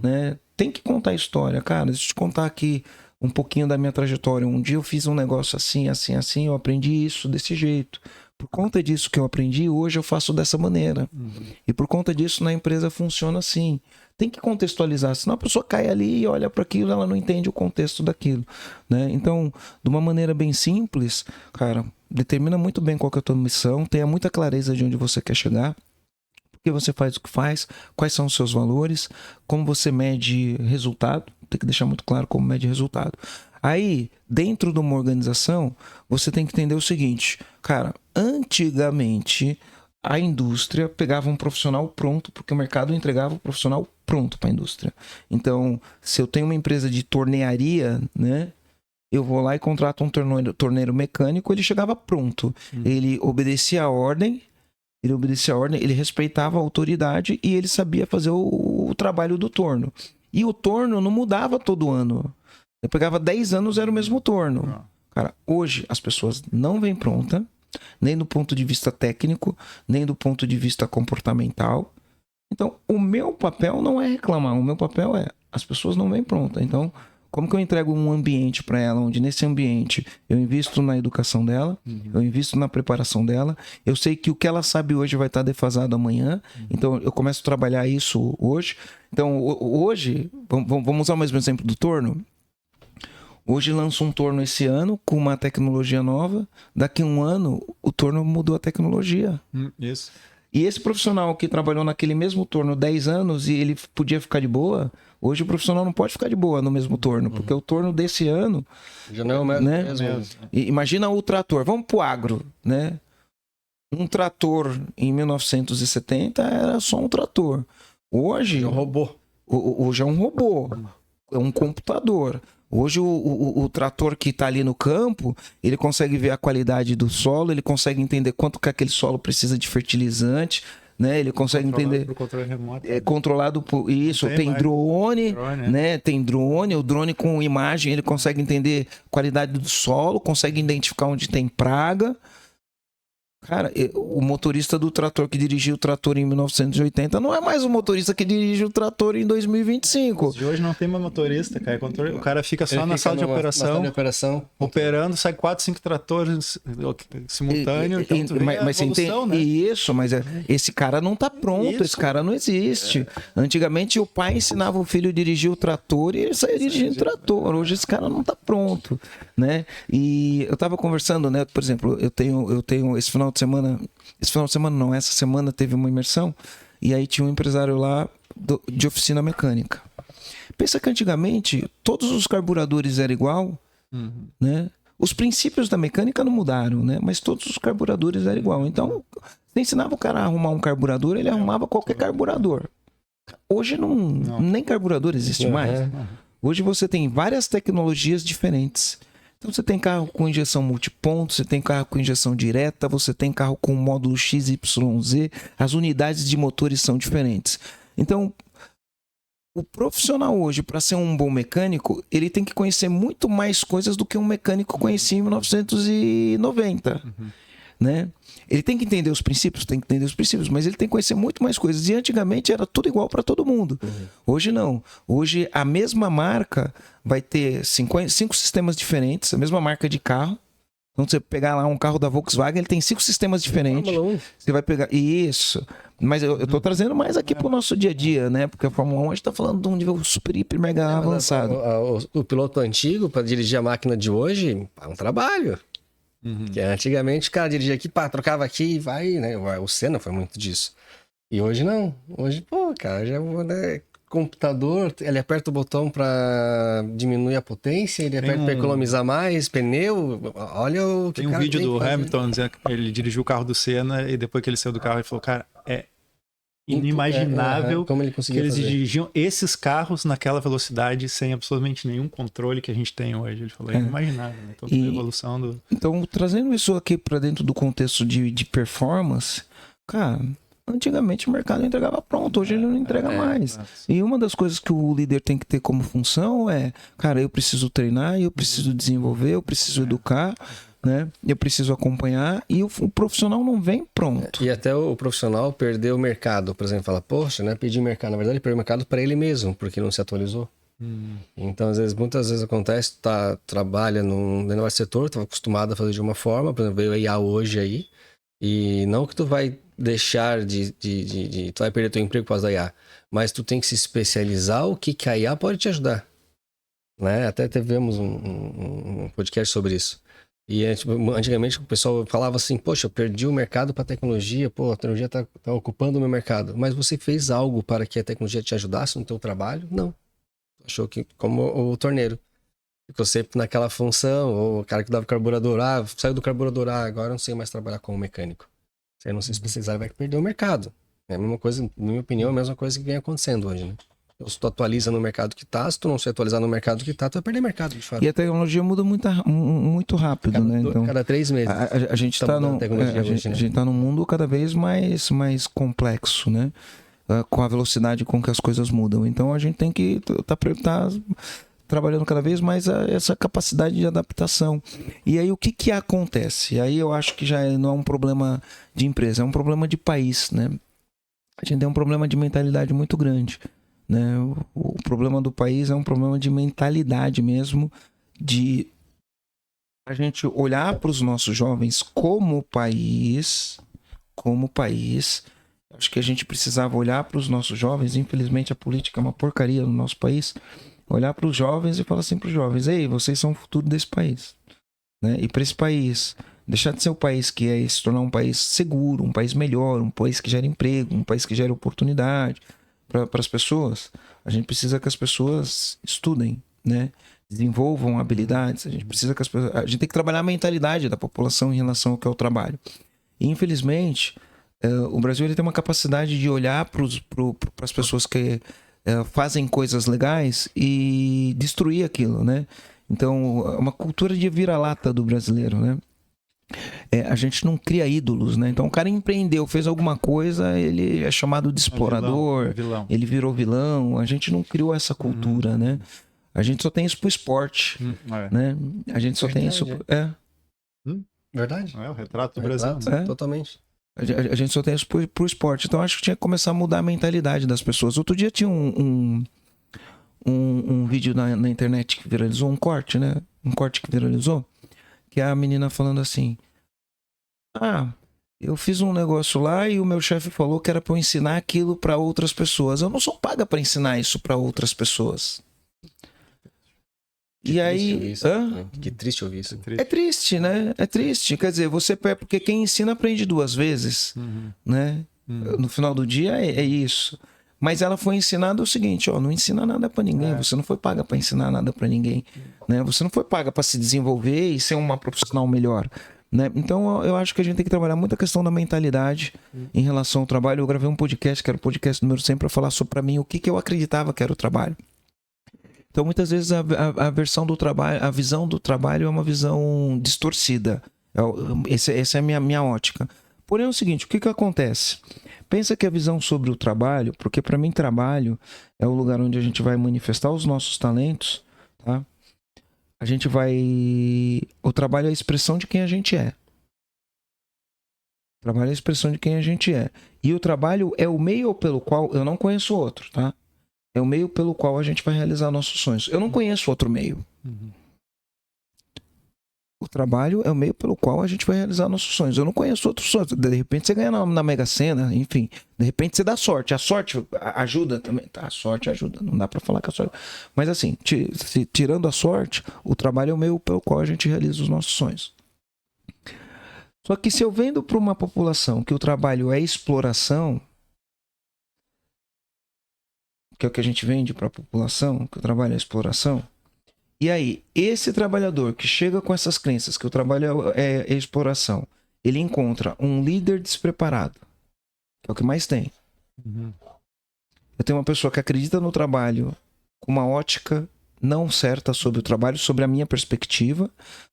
né? Tem que contar história. Cara, deixa eu te contar aqui um pouquinho da minha trajetória. Um dia eu fiz um negócio assim, assim, assim, eu aprendi isso desse jeito. Por conta disso que eu aprendi, hoje eu faço dessa maneira. E por conta disso, na empresa funciona assim. Tem que contextualizar, senão a pessoa cai ali e olha para aquilo, ela não entende o contexto daquilo, né? Então, de uma maneira bem simples, cara, determina muito bem qual que é a tua missão, tenha muita clareza de onde você quer chegar, por que você faz o que faz, quais são os seus valores, como você mede resultado, tem que deixar muito claro como mede resultado. Aí, dentro de uma organização, você tem que entender o seguinte, cara, antigamente a indústria pegava um profissional pronto, porque o mercado entregava o profissional pronto para a indústria. Então, se eu tenho uma empresa de tornearia, né, eu vou lá e contrato um torneiro mecânico, ele chegava pronto. Ele obedecia a ordem, ele respeitava a autoridade e ele sabia fazer o trabalho do torno. E o torno não mudava todo ano. Eu pegava 10 anos, era o mesmo torno. Cara, hoje as pessoas não vêm pronta, nem do ponto de vista técnico, nem do ponto de vista comportamental. Então, o meu papel não é reclamar, o meu papel é, as pessoas não vêm prontas. Então, como que eu entrego um ambiente para ela, onde nesse ambiente eu invisto na educação dela, eu invisto na preparação dela, eu sei que o que ela sabe hoje vai estar defasado amanhã, então eu começo a trabalhar isso hoje. Então, hoje, vamos usar o mesmo exemplo do torno. Hoje lança um torno esse ano com uma tecnologia nova. Daqui a um ano, o torno mudou a tecnologia. Isso. E esse profissional que trabalhou naquele mesmo torno 10 anos e ele podia ficar de boa, hoje o profissional não pode ficar de boa no mesmo torno, porque o torno desse ano... Já não é o mesmo. Né? Imagina o trator. Vamos pro agro, né? Um trator em 1970 era só um trator. Hoje... É um robô. Hoje é um robô. É um computador. Hoje o trator que está ali no campo, ele consegue ver a qualidade do solo, ele consegue entender quanto que aquele solo precisa de fertilizante, né? Ele consegue entender... Por controle remoto. É controlado por isso. Tem drone, né? Tem drone. O drone com imagem, ele consegue entender a qualidade do solo, consegue identificar onde tem praga. Cara, o motorista do trator que dirigiu o trator em 1980 não é mais o motorista que dirige o trator em 2025. De hoje não tem mais motorista, cara. O cara fica só na sala de operação, operando, sai 4, 5 tratores simultâneos. Mas você entende? Né? Isso, mas esse cara não tá pronto, esse cara não existe. Antigamente o pai ensinava o filho a dirigir o trator e ele saía dirigindo o trator. Hoje esse cara não tá pronto, né? E eu tava conversando, né? Por exemplo, eu tenho esse final de semana não, essa semana teve uma imersão e aí tinha um empresário lá de oficina mecânica. Pensa que antigamente todos os carburadores eram igual, né? Os princípios da mecânica não mudaram, né? Mas todos os carburadores eram igual. Então, você ensinava o cara a arrumar um carburador, ele arrumava qualquer carburador. Hoje nem carburador existe mais. Hoje você tem várias tecnologias diferentes. Então você tem carro com injeção multiponto, você tem carro com injeção direta, você tem carro com módulo XYZ, as unidades de motores são diferentes. Então, o profissional hoje, para ser um bom mecânico, ele tem que conhecer muito mais coisas do que um mecânico conhecia em 1990. Né? Ele tem que entender os princípios, mas ele tem que conhecer muito mais coisas. E antigamente era tudo igual para todo mundo. Hoje não. Hoje a mesma marca vai ter 5 sistemas diferentes, a mesma marca de carro, Então, você pegar lá um carro da Volkswagen, ele tem 5 sistemas diferentes. Fórmula 1. Você vai pegar... Isso. Mas eu tô trazendo mais aqui pro nosso dia a dia, né? Porque a Fórmula 1 a gente tá falando de um nível super, hiper, mega avançado. O piloto antigo, para dirigir a máquina de hoje, é um trabalho. Que antigamente o cara dirigia aqui, pá, trocava aqui e vai, né? O Senna foi muito disso. E hoje não. Hoje, pô, cara, já né, computador, ele aperta o botão para diminuir a potência, ele aperta para economizar mais, pneu, olha o que Tem um cara vídeo tem do que fazer. Hamilton dizendo que ele dirigiu o carro do Senna e depois que ele saiu do carro ele falou, cara, é inimaginável como ele que conseguia eles fazer. dirigiam esses carros naquela velocidade sem absolutamente nenhum controle que a gente tem hoje. Ele falou, é inimaginável, né? Toda a evolução do... Então, trazendo isso aqui para dentro do contexto de performance, cara, antigamente o mercado entregava pronto, hoje ele não entrega mais. E uma das coisas que o líder tem que ter como função é, cara, eu preciso treinar, eu preciso desenvolver, eu preciso educar, né? Eu preciso acompanhar e o profissional não vem pronto. E até o profissional perdeu o mercado, por exemplo, fala, poxa, né, perdi mercado. Na verdade, ele perdeu o mercado para ele mesmo, porque não se atualizou. Então, muitas vezes acontece, trabalha num setor, estava acostumado a fazer de uma forma, por exemplo, veio a IA hoje aí, e não que tu vai deixar tu vai perder teu emprego por causa da IA, mas tu tem que se especializar o que a IA pode te ajudar. Né? Até tivemos um podcast sobre isso. E antigamente o pessoal falava assim, poxa, eu perdi o mercado para tecnologia, pô, a tecnologia tá ocupando o meu mercado. Mas você fez algo para que a tecnologia te ajudasse no teu trabalho? Não. Achou que, como o torneiro, ficou sempre naquela função, ou o cara que dava carburador, saiu do carburador, agora eu não sei mais trabalhar como mecânico. Se não se especializar, vai perder o mercado. É a mesma coisa, na minha opinião, é a mesma coisa que vem acontecendo hoje, né? Se tu atualiza no mercado que tá, se tu não se atualizar no mercado que tá, tu vai perder mercado, de fato. E a tecnologia muda muito rápido, né? Então, cada 3 meses. A gente tá num mundo cada vez mais complexo, né? Com a velocidade com que as coisas mudam. Então a gente tem que tá trabalhando cada vez mais essa capacidade de adaptação. E aí o que acontece? Aí eu acho que já não é um problema de empresa, é um problema de país, né? A gente tem um problema de mentalidade muito grande, né? O problema do país é um problema de mentalidade mesmo, de a gente olhar para os nossos jovens como país. Acho que a gente precisava olhar para os nossos jovens. Infelizmente a política é uma porcaria no nosso país. Olhar para os jovens e falar assim para os jovens: ei, vocês são o futuro desse país, né? E para esse país deixar de ser o país que é, se tornar um país seguro, um país melhor, um país que gera emprego, um país que gera oportunidade para as pessoas, a gente precisa que as pessoas estudem, né? Desenvolvam habilidades. A gente tem que trabalhar a mentalidade da população em relação ao que é o trabalho. E, infelizmente, o Brasil ele tem uma capacidade de olhar para as pessoas que fazem coisas legais e destruir aquilo, né? Então, é uma cultura de vira-lata do brasileiro, né? A gente não cria ídolos, né? Então o cara empreendeu, fez alguma coisa, ele é chamado de explorador, vilão. Ele virou vilão. A gente não criou essa cultura, né? A gente só tem isso pro esporte, né? A gente só tem isso... Verdade. É o retrato do Brasil. Totalmente. A gente só tem isso pro esporte. Então acho que tinha que começar a mudar a mentalidade das pessoas. Outro dia tinha um vídeo na internet que viralizou, um corte, né? Um corte que viralizou, que é a menina falando assim: eu fiz um negócio lá e o meu chefe falou que era para eu ensinar aquilo para outras pessoas. Eu não sou paga para ensinar isso para outras pessoas. Que e aí, isso, que triste ouvir isso. É triste, né? É triste. Quer dizer, porque quem ensina aprende 2 vezes, né? No final do dia é isso. Mas ela foi ensinada o seguinte: não ensina nada para ninguém. Você não foi paga para ensinar nada para ninguém, né? Você não foi paga para se desenvolver e ser uma profissional melhor, né? Então eu acho que a gente tem que trabalhar muito a questão da mentalidade em relação ao trabalho. Eu gravei um podcast, que era o podcast número 100, para falar sobre, para mim, o que eu acreditava que era o trabalho. Então muitas vezes a versão do trabalho, a visão do trabalho é uma visão distorcida. Essa é a minha ótica. Porém é o seguinte: o que acontece? Pensa que a visão sobre o trabalho, porque para mim trabalho é o lugar onde a gente vai manifestar os nossos talentos, tá? O trabalho é a expressão de quem a gente é. O trabalho é a expressão de quem a gente é. E o trabalho é o meio pelo qual... Eu não conheço outro, tá? É o meio pelo qual a gente vai realizar nossos sonhos. Eu não conheço outro meio. O trabalho é o meio pelo qual a gente vai realizar nossos sonhos. Eu não conheço outros sonhos. De repente você ganha na Mega Sena, enfim. De repente você dá sorte. A sorte ajuda também. Tá, a sorte ajuda. Não dá pra falar que a sorte... Mas assim, tirando a sorte, o trabalho é o meio pelo qual a gente realiza os nossos sonhos. Só que se eu vendo para uma população que o trabalho é exploração, que é o que a gente vende para a população, que o trabalho é exploração, e aí, esse trabalhador que chega com essas crenças, que o trabalho é exploração, ele encontra um líder despreparado, que é o que mais tem. Eu tenho uma pessoa que acredita no trabalho com uma ótica não certa sobre o trabalho, sobre a minha perspectiva,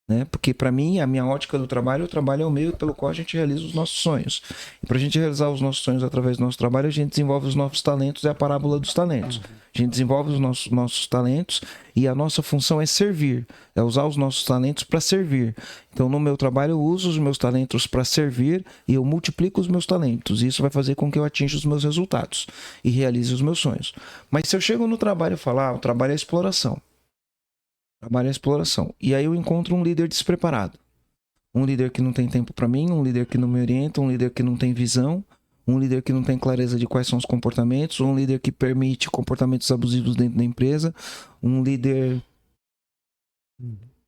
né? Porque para mim, a minha ótica do trabalho, o trabalho é o meio pelo qual a gente realiza os nossos sonhos. E para a gente realizar os nossos sonhos através do nosso trabalho, a gente desenvolve os nossos talentos, é a parábola dos talentos. A gente desenvolve os nossos talentos e a nossa função é servir, é usar os nossos talentos para servir. Então, no meu trabalho, eu uso os meus talentos para servir e eu multiplico os meus talentos. E isso vai fazer com que eu atinja os meus resultados e realize os meus sonhos. Mas se eu chego no trabalho e falar, o trabalho é exploração. Trabalho é exploração. E aí eu encontro um líder despreparado. Um líder que não tem tempo para mim, um líder que não me orienta, um líder que não tem visão, um líder que não tem clareza de quais são os comportamentos, um líder que permite comportamentos abusivos dentro da empresa, um líder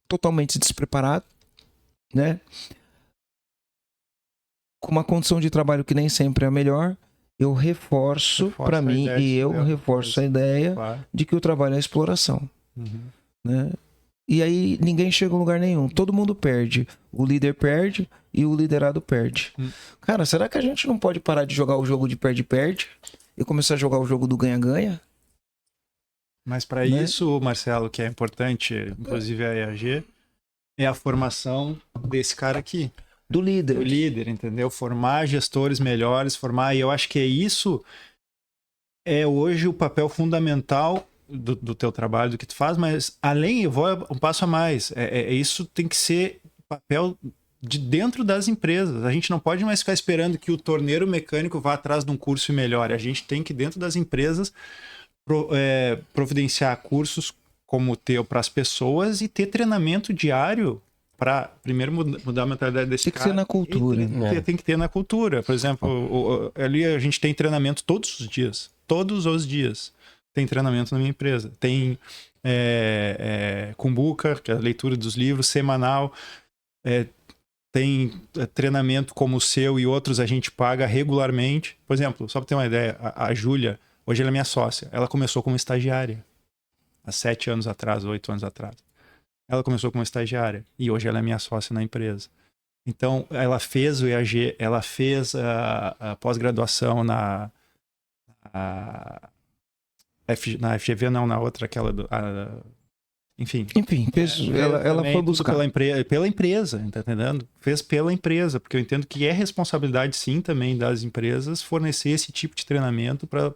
totalmente despreparado, né? Com uma condição de trabalho que nem sempre é a melhor, eu reforço para mim e eu reforço a ideia de que o trabalho é exploração, né? E aí ninguém chega a lugar nenhum, todo mundo perde, o líder perde e o liderado perde. Cara, será que a gente não pode parar de jogar o jogo de perde-perde e começar a jogar o jogo do ganha-ganha? Mas para isso, Marcelo, que é importante, inclusive a EAG, é a formação desse cara aqui. Do líder. Do líder, entendeu? Formar gestores melhores, e eu acho que isso é hoje o papel fundamental do teu trabalho, do que tu faz, mas além, eu vou um passo a mais, isso tem que ser papel de dentro das empresas. A gente não pode mais ficar esperando que o torneiro mecânico vá atrás de um curso e melhore. A gente tem que, dentro das empresas, providenciar cursos como o teu para as pessoas e ter treinamento diário para, primeiro, mudar a mentalidade desse cara. Tem que ser na cultura. Tem que ter na cultura. Por exemplo, ali a gente tem treinamento todos os dias. Todos os dias tem treinamento na minha empresa. Tem Kumbuka, que é a leitura dos livros, semanal. Tem treinamento como o seu e outros a gente paga regularmente. Por exemplo, só para ter uma ideia, a Júlia, hoje ela é minha sócia. Ela começou como estagiária. Há 7 anos atrás, 8 anos atrás. Ela começou como estagiária. E hoje ela é minha sócia na empresa. Então, ela fez o EAG, ela fez a pós-graduação na FGV, não, na outra, aquela enfim, ela foi buscar. Pela empresa, tá entendendo? Fez pela empresa, porque eu entendo que é responsabilidade, sim, também das empresas fornecer esse tipo de treinamento para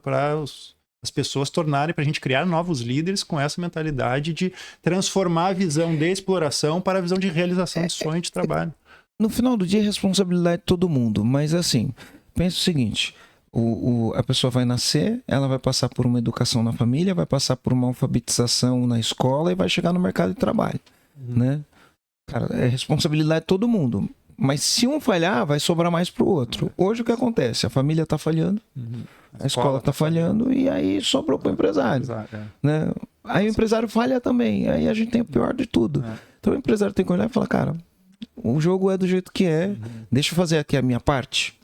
as pessoas tornarem, para a gente criar novos líderes com essa mentalidade de transformar a visão de exploração para a visão de realização de sonho de trabalho. No final do dia, é responsabilidade de todo mundo, mas assim, pensa o seguinte... A pessoa vai nascer, ela vai passar por uma educação na família, vai passar por uma alfabetização na escola e vai chegar no mercado de trabalho, né? Cara, é responsabilidade de todo mundo. Mas se um falhar, vai sobrar mais pro outro. Hoje o que acontece? A família tá falhando, a escola tá falhando e aí sobrou pro empresário, né? Aí o empresário falha também, aí a gente tem o pior de tudo. Então o empresário tem que olhar e falar, cara, o jogo é do jeito que é, deixa eu fazer aqui a minha parte.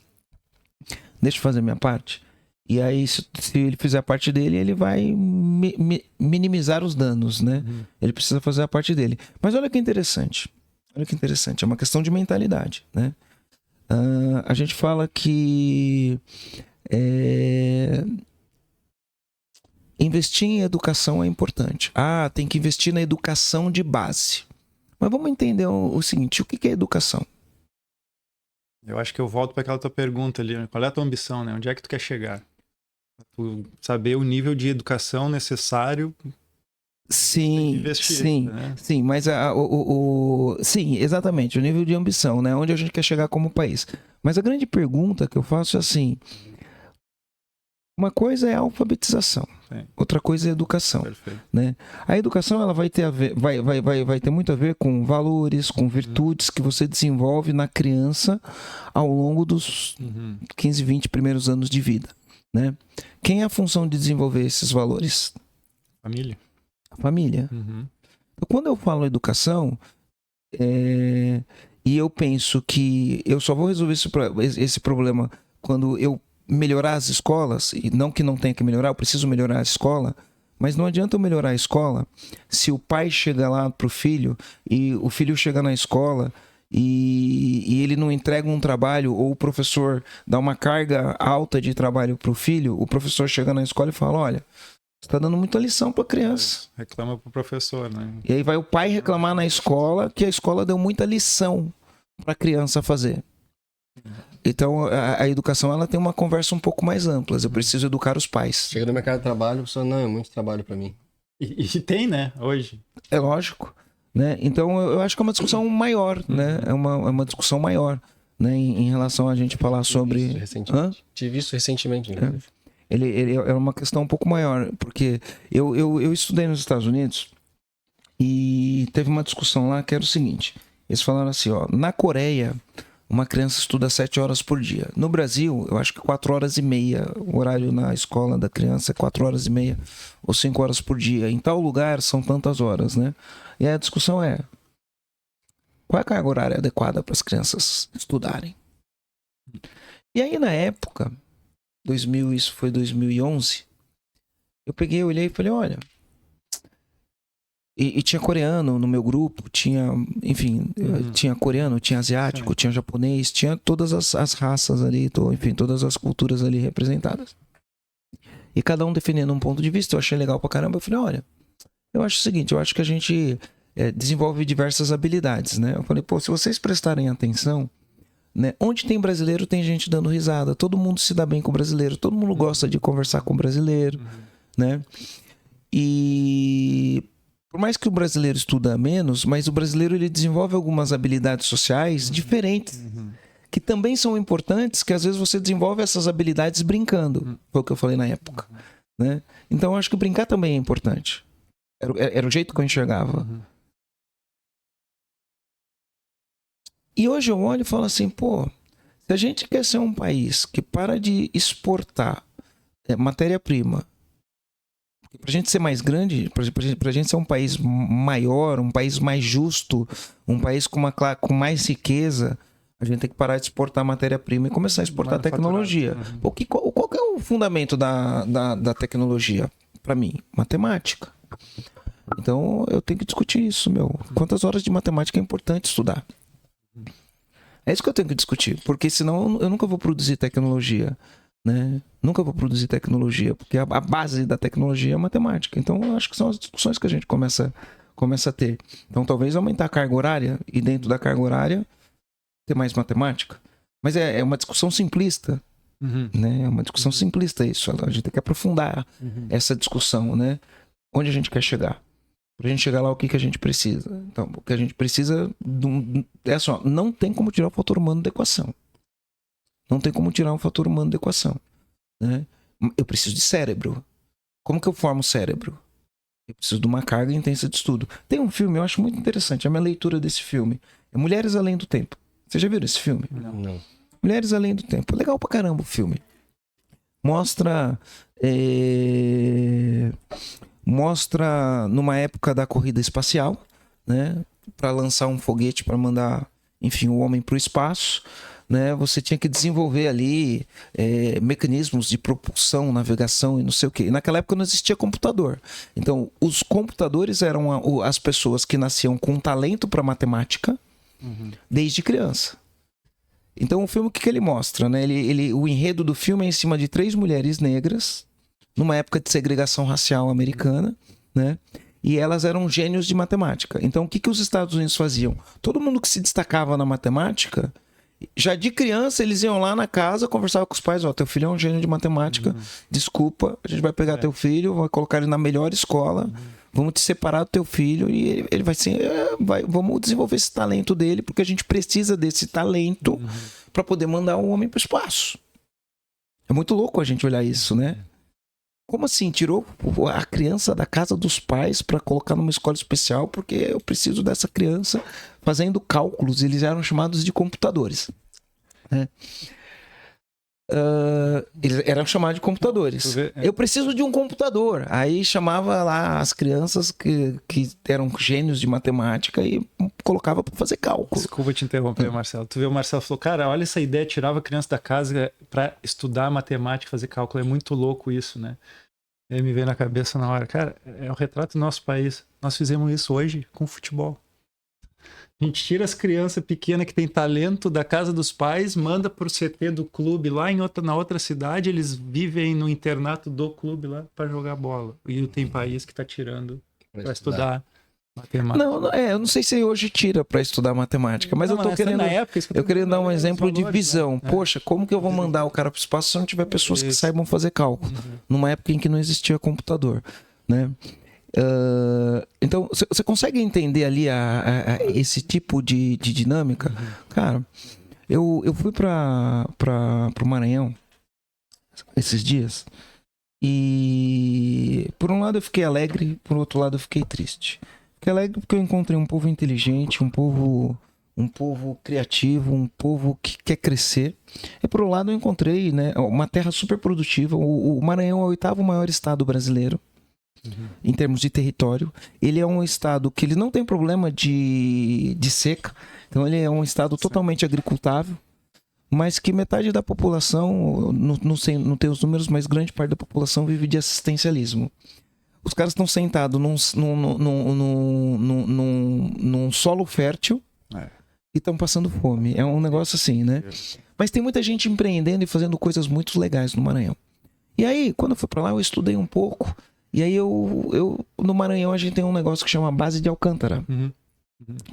Deixa eu fazer a minha parte. E aí, se ele fizer a parte dele, ele vai minimizar os danos, né? Ele precisa fazer a parte dele. Mas olha que interessante. Olha que interessante. É uma questão de mentalidade, né? A gente fala que investir em educação é importante. Tem que investir na educação de base. Mas vamos entender o seguinte. O que é educação? Eu acho que eu volto para aquela tua pergunta ali. Qual é a tua ambição, né? Onde é que tu quer chegar? Tu saber o nível de educação necessário. Sim, investir, sim, né? sim. Mas sim, exatamente. O nível de ambição, né? Onde a gente quer chegar como país. Mas a grande pergunta que eu faço é assim: Uma coisa é a alfabetização, outra coisa é a educação. Perfeito. Né? A educação ela vai ter, vai ter muito a ver com valores, com virtudes que você desenvolve na criança ao longo dos 15, 20 primeiros anos de vida. Né? Quem é a função de desenvolver esses valores? Família. A família. Então, quando eu falo educação, e eu penso que eu só vou resolver esse problema quando eu melhorar as escolas, e não que não tenha que melhorar, eu preciso melhorar a escola, mas não adianta eu melhorar a escola se o pai chega lá pro filho e o filho chega na escola e ele não entrega um trabalho, ou o professor dá uma carga alta de trabalho pro filho, o professor chega na escola e fala, olha, você tá dando muita lição pra criança. Reclama pro professor, né? E aí vai o pai reclamar na escola que a escola deu muita lição pra criança fazer. Então, a educação ela tem uma conversa um pouco mais ampla. Eu preciso educar os pais. Chega no mercado de trabalho, a pessoa, não, é muito trabalho para mim. E tem, né? Hoje. É lógico. Né? Então, eu acho que é uma discussão maior, né? É uma discussão maior, né? Em relação a gente falar sobre... Tive isso recentemente, inclusive. Ele é uma questão um pouco maior, porque eu estudei nos Estados Unidos e teve uma discussão lá que era o seguinte. Eles falaram assim, ó, na Coreia... Uma criança estuda 7 horas por dia. No Brasil, eu acho que 4 horas e meia. O horário na escola da criança é 4 horas e meia ou 5 horas por dia. Em tal lugar são tantas horas, né? E a discussão é: qual é a carga horária adequada para as crianças estudarem? E aí, na época, isso foi 2011, eu olhei e falei, olha... E tinha coreano no meu grupo, tinha, enfim, tinha coreano, tinha asiático, tinha japonês, tinha todas as raças ali, enfim, todas as culturas ali representadas. E cada um defendendo um ponto de vista, eu achei legal pra caramba. Eu falei, olha, eu acho o seguinte, eu acho que a gente desenvolve diversas habilidades, né? Eu falei, pô, se vocês prestarem atenção, né, onde tem brasileiro tem gente dando risada, todo mundo se dá bem com o brasileiro, todo mundo gosta de conversar com o brasileiro, né? E... por mais que o brasileiro estuda menos, mas o brasileiro ele desenvolve algumas habilidades sociais diferentes, que também são importantes, que às vezes você desenvolve essas habilidades brincando. Foi o que eu falei na época. Né? Então eu acho que brincar também é importante. Era o jeito que eu enxergava. E hoje eu olho e falo assim, pô, se a gente quer ser um país que para de exportar matéria-prima, pra gente ser mais grande, pra gente ser um país maior, um país mais justo, um país com mais riqueza, a gente tem que parar de exportar matéria-prima e começar a exportar tecnologia. Qual que é o fundamento da tecnologia? Para mim, matemática. Então eu tenho que discutir isso, meu. Quantas horas de matemática é importante estudar? É isso que eu tenho que discutir, porque senão eu nunca vou produzir tecnologia. Né? Nunca vou produzir tecnologia, porque a base da tecnologia é a matemática. Então, eu acho que são as discussões que a gente começa a ter. Então, talvez aumentar a carga horária e dentro da carga horária ter mais matemática. Mas é uma discussão simplista. Né? É uma discussão simplista isso. A gente tem que aprofundar essa discussão. Né? Onde a gente quer chegar. Pra gente chegar lá, o que a gente precisa. Então, o que a gente precisa... é só, não tem como tirar o fator humano da equação. Não tem como tirar um fator humano da equação. Né? Eu preciso de cérebro. Como que eu formo cérebro? Eu preciso de uma carga intensa de estudo. Tem um filme, eu acho muito interessante, a minha leitura desse filme. É Mulheres Além do Tempo. Você já viu esse filme? Não. Mulheres Além do Tempo. Legal pra caramba o filme. Mostra numa época da corrida espacial, né? Para lançar um foguete, para mandar, enfim, o homem pro espaço. Né, você tinha que desenvolver ali mecanismos de propulsão, navegação e não sei o que. Naquela época não existia computador. Então, os computadores eram as pessoas que nasciam com talento para matemática desde criança. Então, o filme, o que ele mostra? Né? O enredo do filme é em cima de 3 mulheres negras, numa época de segregação racial americana, né? E elas eram gênios de matemática. Então, o que os Estados Unidos faziam? Todo mundo que se destacava na matemática... Já de criança, eles iam lá na casa, conversavam com os pais, ó, teu filho é um gênio de matemática, desculpa, a gente vai pegar teu filho, vai colocar ele na melhor escola, vamos te separar do teu filho e ele vai ser, vamos desenvolver esse talento dele, porque a gente precisa desse talento para poder mandar o homem para o espaço. É muito louco a gente olhar isso, né? Como assim? Tirou a criança da casa dos pais para colocar numa escola especial porque eu preciso dessa criança fazendo cálculos. Eles eram chamados de computadores, né? Eles eram chamados de computadores. Eu preciso de um computador. Aí chamava lá as crianças que eram gênios de matemática e colocava para fazer cálculo. Desculpa te interromper, Marcelo. Tu vê, o Marcelo falou, cara, olha essa ideia, tirava a criança da casa para estudar matemática, fazer cálculo. É muito louco isso, né? Aí me veio na cabeça na hora. Cara, é o retrato do nosso país. Nós fizemos isso hoje com futebol. A gente tira as crianças pequenas que têm talento da casa dos pais, manda pro CT do clube lá na outra cidade, eles vivem no internato do clube lá para jogar bola. E tem país que tá tirando para estudar matemática. Eu não sei se hoje tira para estudar matemática, mas eu tô querendo, eu queria dar um exemplo de visão. Poxa, como que eu vou mandar o cara pro espaço se não tiver pessoas que saibam fazer cálculo? Numa época em que não existia computador, né? Então, você consegue entender ali esse tipo de dinâmica? Cara, eu fui para o Maranhão esses dias e por um lado eu fiquei alegre, por outro lado eu fiquei triste. Fiquei alegre porque eu encontrei um povo inteligente, um povo criativo, um povo que quer crescer. E por um lado eu encontrei, né, uma terra super produtiva. O Maranhão é o 8º maior estado brasileiro. Em termos de território, ele é um estado que ele não tem problema de seca, então ele é um estado totalmente agricultável, mas que metade da população, não tem os números, mas grande parte da população vive de assistencialismo. Os caras estão sentados num solo fértil e estão passando fome. É um negócio assim, né? Mas tem muita gente empreendendo e fazendo coisas muito legais no Maranhão. E aí, quando eu fui para lá, eu estudei um pouco. E aí no Maranhão a gente tem um negócio que chama base de Alcântara.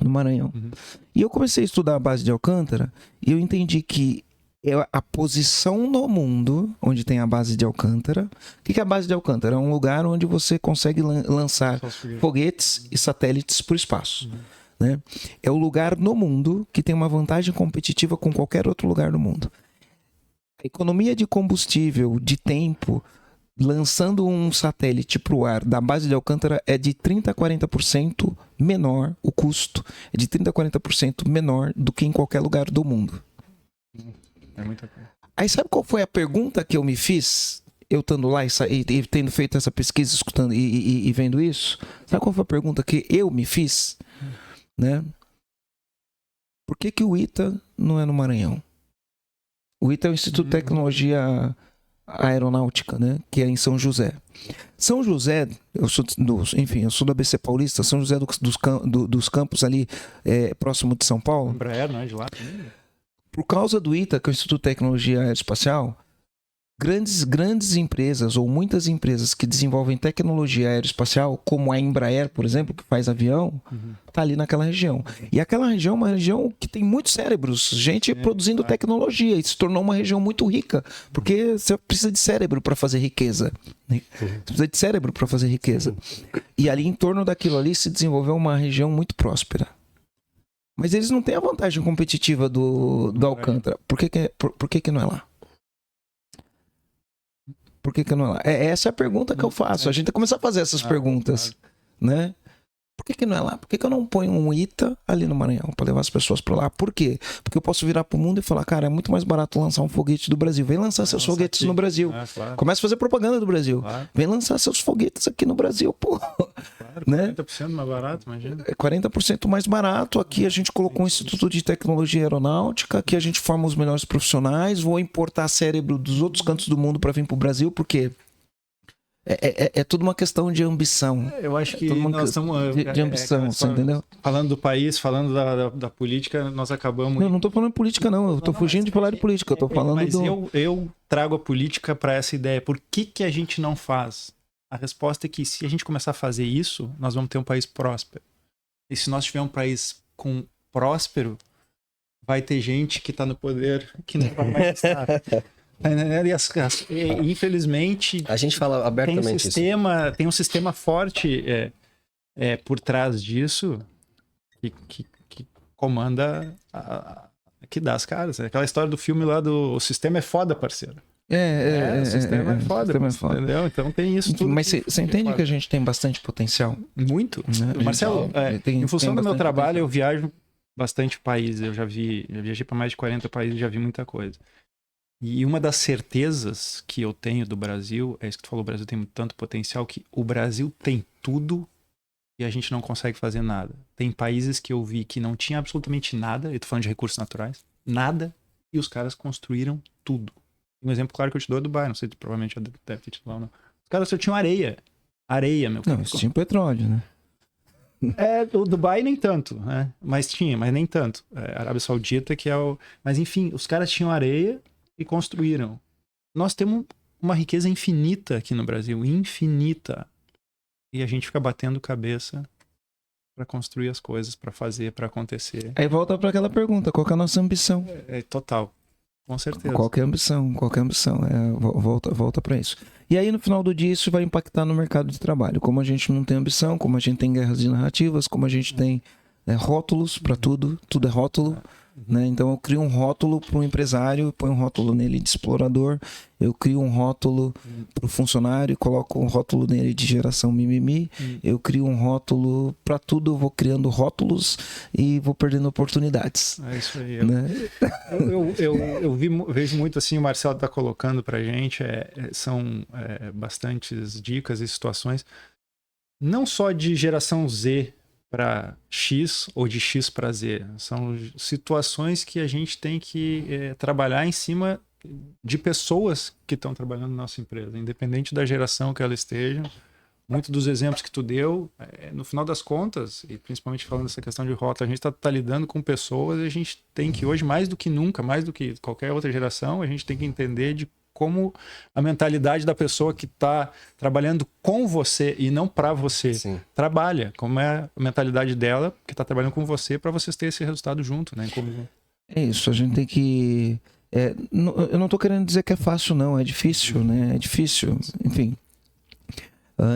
No Maranhão. E eu comecei a estudar a base de Alcântara e eu entendi que é a posição no mundo onde tem a base de Alcântara. O que é a base de Alcântara? É um lugar onde você consegue lançar foguetes e satélites para o espaço. Né? É o lugar no mundo que tem uma vantagem competitiva com qualquer outro lugar do mundo. A economia de combustível, de tempo, lançando um satélite para o ar da base de Alcântara é de 30% a 40% menor, o custo é de 30% a 40% menor do que em qualquer lugar do mundo. É muita coisa. Aí sabe qual foi a pergunta que eu me fiz, eu estando lá e tendo feito essa pesquisa, escutando e vendo isso? Sabe qual foi a pergunta que eu me fiz? Né? Por que o ITA não é no Maranhão? O ITA é o Instituto de Tecnologia Aeronáutica, né? Que é em São José. São José, eu sou da ABC Paulista, São José dos Campos ali, próximo de São Paulo. Embraer, não é de lá também? Por causa do ITA, que é o Instituto de Tecnologia Aeroespacial, grandes empresas ou muitas empresas que desenvolvem tecnologia aeroespacial, como a Embraer, por exemplo, que faz avião, tá ali naquela região. E aquela região é uma região que tem muitos cérebros, gente produzindo tecnologia, e se tornou uma região muito rica, porque você precisa de cérebro para fazer riqueza. Você precisa de cérebro para fazer riqueza. E ali em torno daquilo ali se desenvolveu uma região muito próspera. Mas eles não têm a vantagem competitiva do Alcântara. Por que não é lá? Por que não é lá? Essa é a pergunta que eu faço. A gente tem que começar a fazer essas perguntas, né? Por que não é lá? Por que eu não ponho um ITA ali no Maranhão para levar as pessoas para lá? Por quê? Porque eu posso virar para o mundo e falar, cara, é muito mais barato lançar um foguete do Brasil. Vem lançar seus foguetes aqui no Brasil. Claro. Começa a fazer propaganda do Brasil. Claro. Vem lançar seus foguetes aqui no Brasil, pô. Claro, 40% mais barato, imagina. É 40% mais barato. Aqui a gente colocou um Instituto de Tecnologia Aeronáutica, aqui a gente forma os melhores profissionais. Vou importar cérebro dos outros cantos do mundo para vir para o Brasil, porque é tudo uma questão de ambição. Eu acho que nós estamos... De ambição, você entendeu? Falando do país, falando da política, nós acabamos... Não estou falando de política, não. Eu estou fugindo de falar de política. Eu estou falando mas eu trago a política para essa ideia. Por que a gente não faz? A resposta é que se a gente começar a fazer isso, nós vamos ter um país próspero. E se nós tivermos um país próspero, vai ter gente que está no poder que não vai mais estar. E, infelizmente, a gente fala abertamente tem um sistema forte por trás disso que comanda, que dá as caras. Aquela história do filme lá do O Sistema é Foda, parceiro. O sistema é foda. O sistema é foda. Entendeu? Então tem isso tudo. Mas você entende que a gente tem bastante potencial? Muito. Né? Marcelo, em função do meu trabalho, potencial. eu viajo bastante países. Eu viajei para mais de 40 países, já vi muita coisa. E uma das certezas que eu tenho do Brasil, é isso que tu falou, o Brasil tem tanto potencial, que o Brasil tem tudo e a gente não consegue fazer nada. Tem países que eu vi que não tinha absolutamente nada, eu tô falando de recursos naturais, nada, e os caras construíram tudo. Um exemplo claro que eu te dou é Dubai, não sei, provavelmente já deve ter tido lá ou não. Os caras só tinham areia. Areia, meu. Não, eles tinham petróleo, né? O Dubai nem tanto, né? Mas nem tanto. A Arábia Saudita que é o... Mas enfim, os caras tinham areia e construíram. Nós temos uma riqueza infinita aqui no Brasil, infinita. E a gente fica batendo cabeça para construir as coisas, para fazer, para acontecer. Aí volta para aquela pergunta, qual que é a nossa ambição? Total, com certeza. Qual que é a ambição? Volta para isso. E aí no final do dia isso vai impactar no mercado de trabalho. Como a gente não tem ambição, como a gente tem guerras de narrativas, como a gente tem rótulos para tudo é rótulo. Né? Então eu crio um rótulo para o empresário, ponho um rótulo nele de explorador, eu crio um rótulo para o funcionário, coloco um rótulo nele de geração mimimi, eu crio um rótulo para tudo, eu vou criando rótulos e vou perdendo oportunidades. É isso aí. Né? Eu vejo muito assim, o Marcelo está colocando para a gente, são bastantes dicas e situações, não só de geração Z para X ou de X para Z. São situações que a gente tem que trabalhar em cima de pessoas que estão trabalhando na nossa empresa, independente da geração que ela esteja. Muitos dos exemplos que tu deu, no final das contas, e principalmente falando dessa questão de rota, a gente está lidando com pessoas e a gente tem que hoje, mais do que nunca, mais do que qualquer outra geração, a gente tem que entender de como a mentalidade da pessoa que está trabalhando com você e não para você trabalha, como é a mentalidade dela que está trabalhando com você para vocês terem esse resultado junto, né? É isso, a gente tem que... eu não estou querendo dizer que é fácil, não, é difícil, né? É difícil, enfim.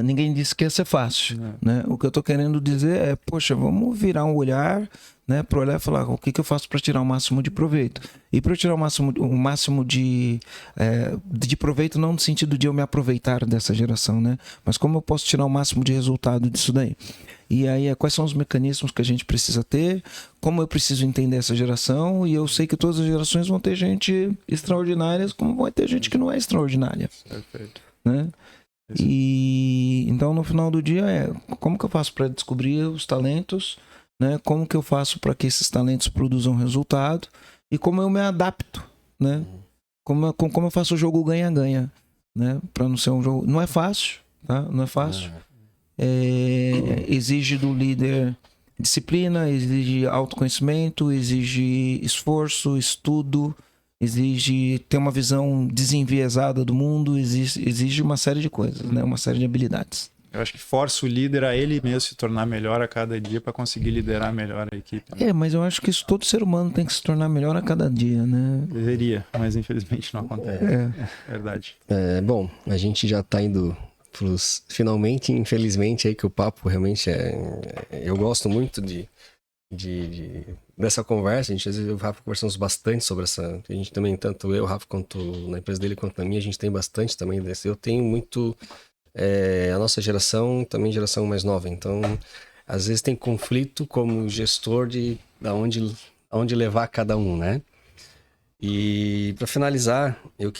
Ninguém disse que ia ser fácil, né? O que eu estou querendo dizer é, poxa, vamos virar um olhar, né, para olhar e falar o que eu faço para tirar o máximo de proveito. E para eu tirar o máximo de proveito, não no sentido de eu me aproveitar dessa geração, né? Mas como eu posso tirar o máximo de resultado disso daí? E aí, quais são os mecanismos que a gente precisa ter? Como eu preciso entender essa geração? E eu sei que todas as gerações vão ter gente extraordinária, como vai ter gente que não é extraordinária. Perfeito. Né? E então no final do dia como que eu faço para descobrir os talentos, né? Como que eu faço para que esses talentos produzam resultado e como eu me adapto, né? Como eu faço o jogo ganha-ganha, né? Para não ser um jogo, não é fácil, tá? Não é fácil. Exige do líder disciplina, exige autoconhecimento, exige esforço, estudo, exige ter uma visão desenviesada do mundo, exige uma série de coisas, né? Uma série de habilidades. Eu acho que força o líder a ele mesmo se tornar melhor a cada dia para conseguir liderar melhor a equipe. Né? Mas eu acho que isso todo ser humano tem que se tornar melhor a cada dia, né? Deveria, mas infelizmente não acontece. Verdade. Bom, a gente já está indo pros finalmente, infelizmente, aí que o papo realmente eu gosto muito dessa conversa. A gente, às vezes, eu e o Rafa conversamos bastante sobre essa. A gente também, tanto eu, o Rafa, quanto na empresa dele, quanto na minha, a gente tem bastante também desse. Eu tenho muito. A nossa geração, também geração mais nova. Então, às vezes tem conflito como gestor de aonde levar cada um, né? E para finalizar, eu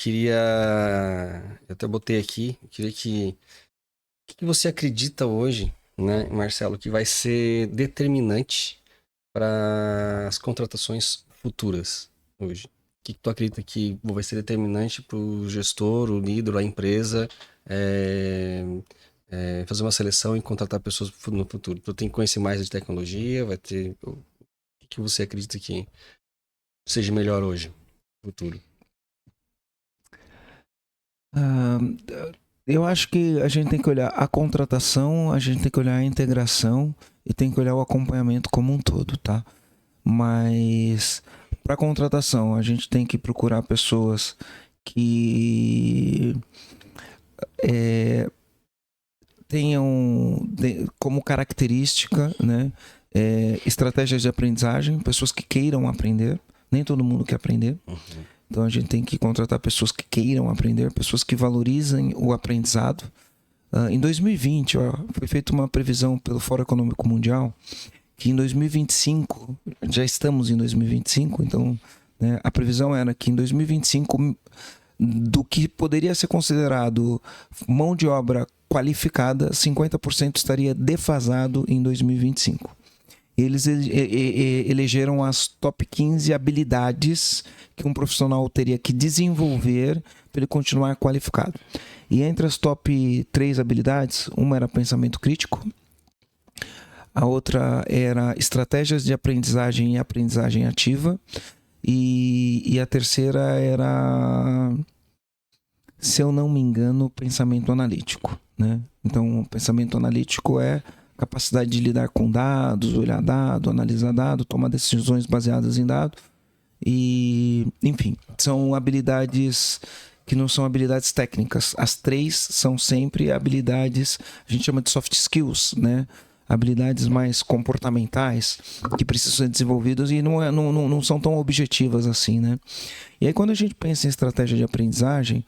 até botei aqui, eu queria o que você acredita hoje, né, Marcelo, que vai ser determinante para as contratações futuras hoje? O que tu acredita que vai ser determinante para o gestor, o líder, a empresa fazer uma seleção e contratar pessoas no futuro? Tu tem que conhecer mais de tecnologia, o que você acredita que seja melhor hoje, no futuro? Eu acho que a gente tem que olhar a contratação, a gente tem que olhar a integração e tem que olhar o acompanhamento como um todo, tá? Mas para contratação, a gente tem que procurar pessoas que tenham como característica, né, estratégias de aprendizagem, pessoas que queiram aprender. Nem todo mundo quer aprender. Então a gente tem que contratar pessoas que queiram aprender, pessoas que valorizem o aprendizado. Em 2020, foi feita uma previsão pelo Fórum Econômico Mundial que em 2025, já estamos em 2025, então, né, a previsão era que em 2025, do que poderia ser considerado mão de obra qualificada, 50% estaria defasado em 2025. Eles elegeram as top 15 habilidades que um profissional teria que desenvolver para ele continuar qualificado. E entre as top 3 habilidades, uma era pensamento crítico, a outra era estratégias de aprendizagem e aprendizagem ativa, e a terceira era, se eu não me engano, pensamento analítico, né? Então, o pensamento analítico é capacidade de lidar com dados, olhar dado, analisar dado, tomar decisões baseadas em dado. E, enfim, são habilidades que não são habilidades técnicas. As 3 são sempre habilidades, a gente chama de soft skills, né? Habilidades mais comportamentais que precisam ser desenvolvidas e não são tão objetivas assim, né? E aí, quando a gente pensa em estratégia de aprendizagem,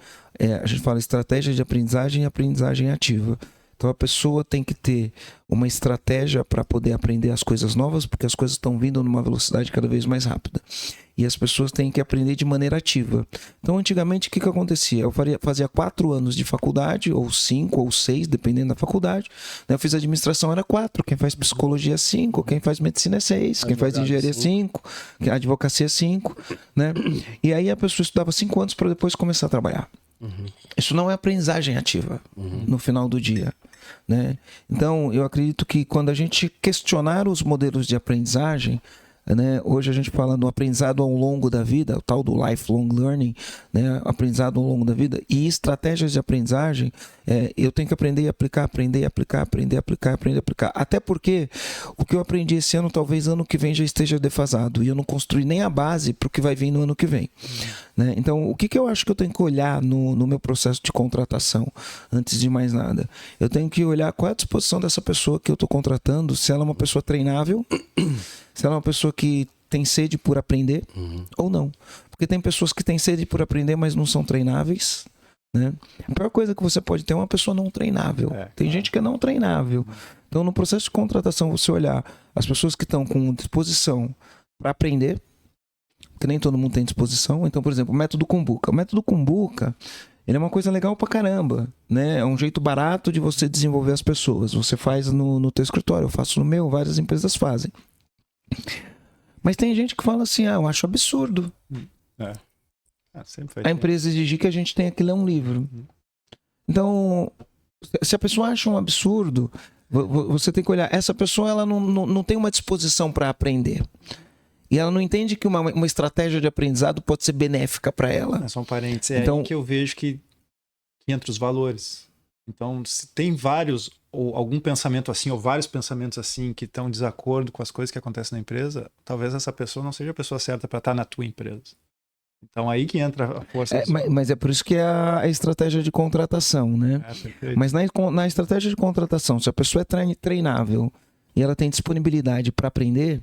a gente fala estratégia de aprendizagem e aprendizagem ativa. Então a pessoa tem que ter uma estratégia para poder aprender as coisas novas, porque as coisas estão vindo numa velocidade cada vez mais rápida. E as pessoas têm que aprender de maneira ativa. Então antigamente o que acontecia? Eu fazia 4 anos de faculdade, ou 5, ou 6, dependendo da faculdade. Eu fiz administração, era 4. Quem faz psicologia é 5, quem faz medicina é 6, quem faz engenharia é 5, advocacia é 5. Né? E aí a pessoa estudava 5 anos para depois começar a trabalhar. Isso não é aprendizagem ativa no final do dia, né? Então eu acredito que quando a gente questionar os modelos de aprendizagem, né, hoje a gente fala do aprendizado ao longo da vida, o tal do lifelong learning, né, aprendizado ao longo da vida, e estratégias de aprendizagem, eu tenho que aprender e aplicar, aprender e aplicar, aprender a aplicar, aprender a aplicar. Até porque o que eu aprendi esse ano, talvez ano que vem já esteja defasado, e eu não construí nem a base para o que vai vir no ano que vem. Né? Então, o que eu acho que eu tenho que olhar no meu processo de contratação, antes de mais nada? Eu tenho que olhar qual é a disposição dessa pessoa que eu estou contratando, se ela é uma pessoa treinável, se ela é uma pessoa que tem sede por aprender ou não. Porque tem pessoas que têm sede por aprender, mas não são treináveis. Né? A pior coisa que você pode ter é uma pessoa não treinável. Tem gente que é não treinável. Então, no processo de contratação, você olhar as pessoas que estão com disposição para aprender, que nem todo mundo tem disposição. Então, por exemplo, o método Kumbuka. O método Kumbuka, ele é uma coisa legal pra caramba, né? É um jeito barato de você desenvolver as pessoas. Você faz no teu escritório, eu faço no meu, várias empresas fazem. Mas tem gente que fala assim, eu acho absurdo. A empresa exigir que a gente tenha que ler um livro. Então, se a pessoa acha um absurdo, você tem que olhar, essa pessoa ela não tem uma disposição para aprender. E ela não entende que uma estratégia de aprendizado pode ser benéfica para ela. São parentes. Então, aí que eu vejo que entra os valores. Então, se tem vários, ou algum pensamento assim, ou vários pensamentos assim, que estão em desacordo com as coisas que acontecem na empresa, talvez essa pessoa não seja a pessoa certa para estar na tua empresa. Então, aí que entra a força. Mas é por isso que é a estratégia de contratação, né? Mas na estratégia de contratação, se a pessoa é treinável e ela tem disponibilidade para aprender,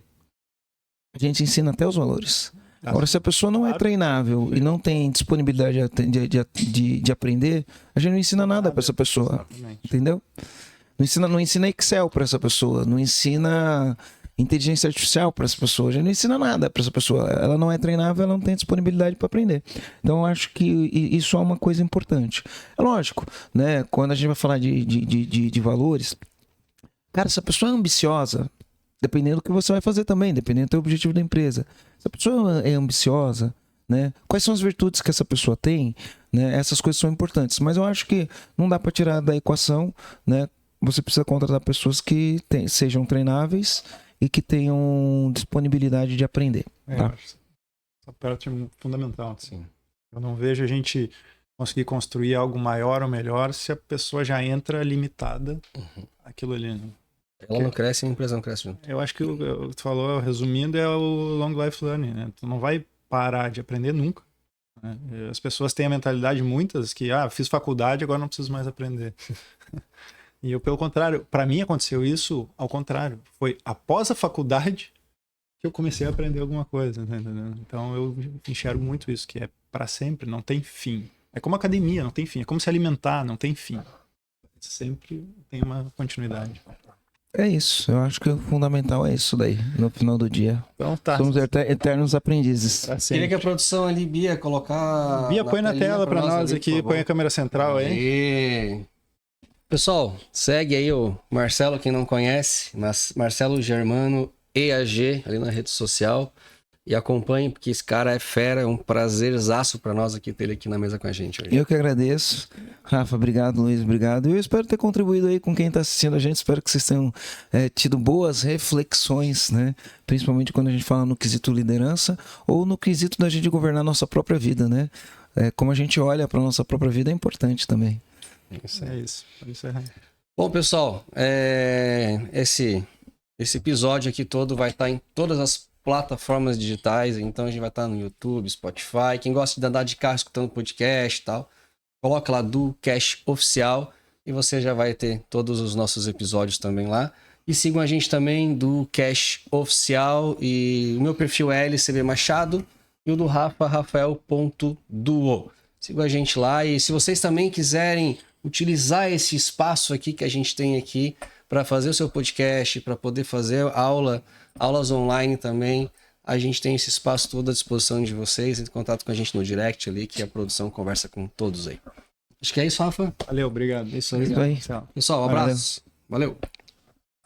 a gente ensina até os valores. Agora, se a pessoa não é treinável e não tem disponibilidade de aprender, a gente não ensina nada para essa pessoa. Exatamente. Entendeu? Não ensina Excel para essa pessoa, não ensina inteligência artificial para essa pessoa, a gente não ensina nada para essa pessoa. Ela não é treinável, ela não tem disponibilidade para aprender. Então, eu acho que isso é uma coisa importante. É lógico, né? Quando a gente vai falar de valores, cara, se a pessoa é ambiciosa, dependendo do que você vai fazer também, dependendo do teu objetivo da empresa. Se a pessoa é ambiciosa, né? Quais são as virtudes que essa pessoa tem? Né? Essas coisas são importantes. Mas eu acho que não dá para tirar da equação, né? Você precisa contratar pessoas que sejam treináveis e que tenham disponibilidade de aprender. Tá? Essa parte é fundamental. Sim. Eu não vejo a gente conseguir construir algo maior ou melhor se a pessoa já entra limitada àquilo ali. Né? Ela não cresce e a empresa não cresce junto. Eu acho que o que tu falou, resumindo, é o long life learning, né? Tu não vai parar de aprender nunca. Né? As pessoas têm a mentalidade, muitas, que fiz faculdade, agora não preciso mais aprender. E eu, pelo contrário, para mim aconteceu isso ao contrário. Foi após a faculdade que eu comecei a aprender alguma coisa, tá entendendo? Então eu enxergo muito isso, que é para sempre, não tem fim. É como academia, não tem fim. É como se alimentar, não tem fim. Sempre tem uma continuidade. É isso, eu acho que o fundamental é isso daí, no final do dia. Então tá. Somos eternos aprendizes. Pra Queria sempre. que a produção ali, Bia, colocar. Bia, põe na telinha tela para nós ali, aqui, por põe a favor. câmera central aí. Aê. Pessoal, segue aí o Marcelo, quem não conhece, mas Marcelo Germano EAG ali na rede social e acompanhe, porque esse cara é fera, é um prazerzaço para nós aqui ter ele aqui na mesa com a gente hoje. Eu que agradeço. Rafa, obrigado. Luiz, obrigado. Eu espero ter contribuído aí com quem está assistindo a gente. Espero que vocês tenham tido boas reflexões, né? Principalmente quando a gente fala no quesito liderança ou no quesito da gente governar a nossa própria vida, né? Como a gente olha para a nossa própria vida é importante também. É isso. Pode encerrar. Bom, pessoal, esse episódio aqui todo vai estar em todas as plataformas digitais, então a gente vai estar no YouTube, Spotify. Quem gosta de andar de carro escutando podcast e tal, coloca lá do Cash Oficial e você já vai ter todos os nossos episódios também lá. E sigam a gente também do Cash Oficial e o meu perfil é LCB Machado e o do Rafa, Rafael.duo. Sigam a gente lá e se vocês também quiserem utilizar esse espaço aqui que a gente tem aqui para fazer o seu podcast, para poder fazer aulas online também, a gente tem esse espaço todo à disposição de vocês. Entre em contato com a gente no direct ali, que a produção conversa com todos aí. Acho que é isso, Rafa. Valeu, obrigado. Isso aí. Isso aí. Tchau. Pessoal, um abraço. Valeu.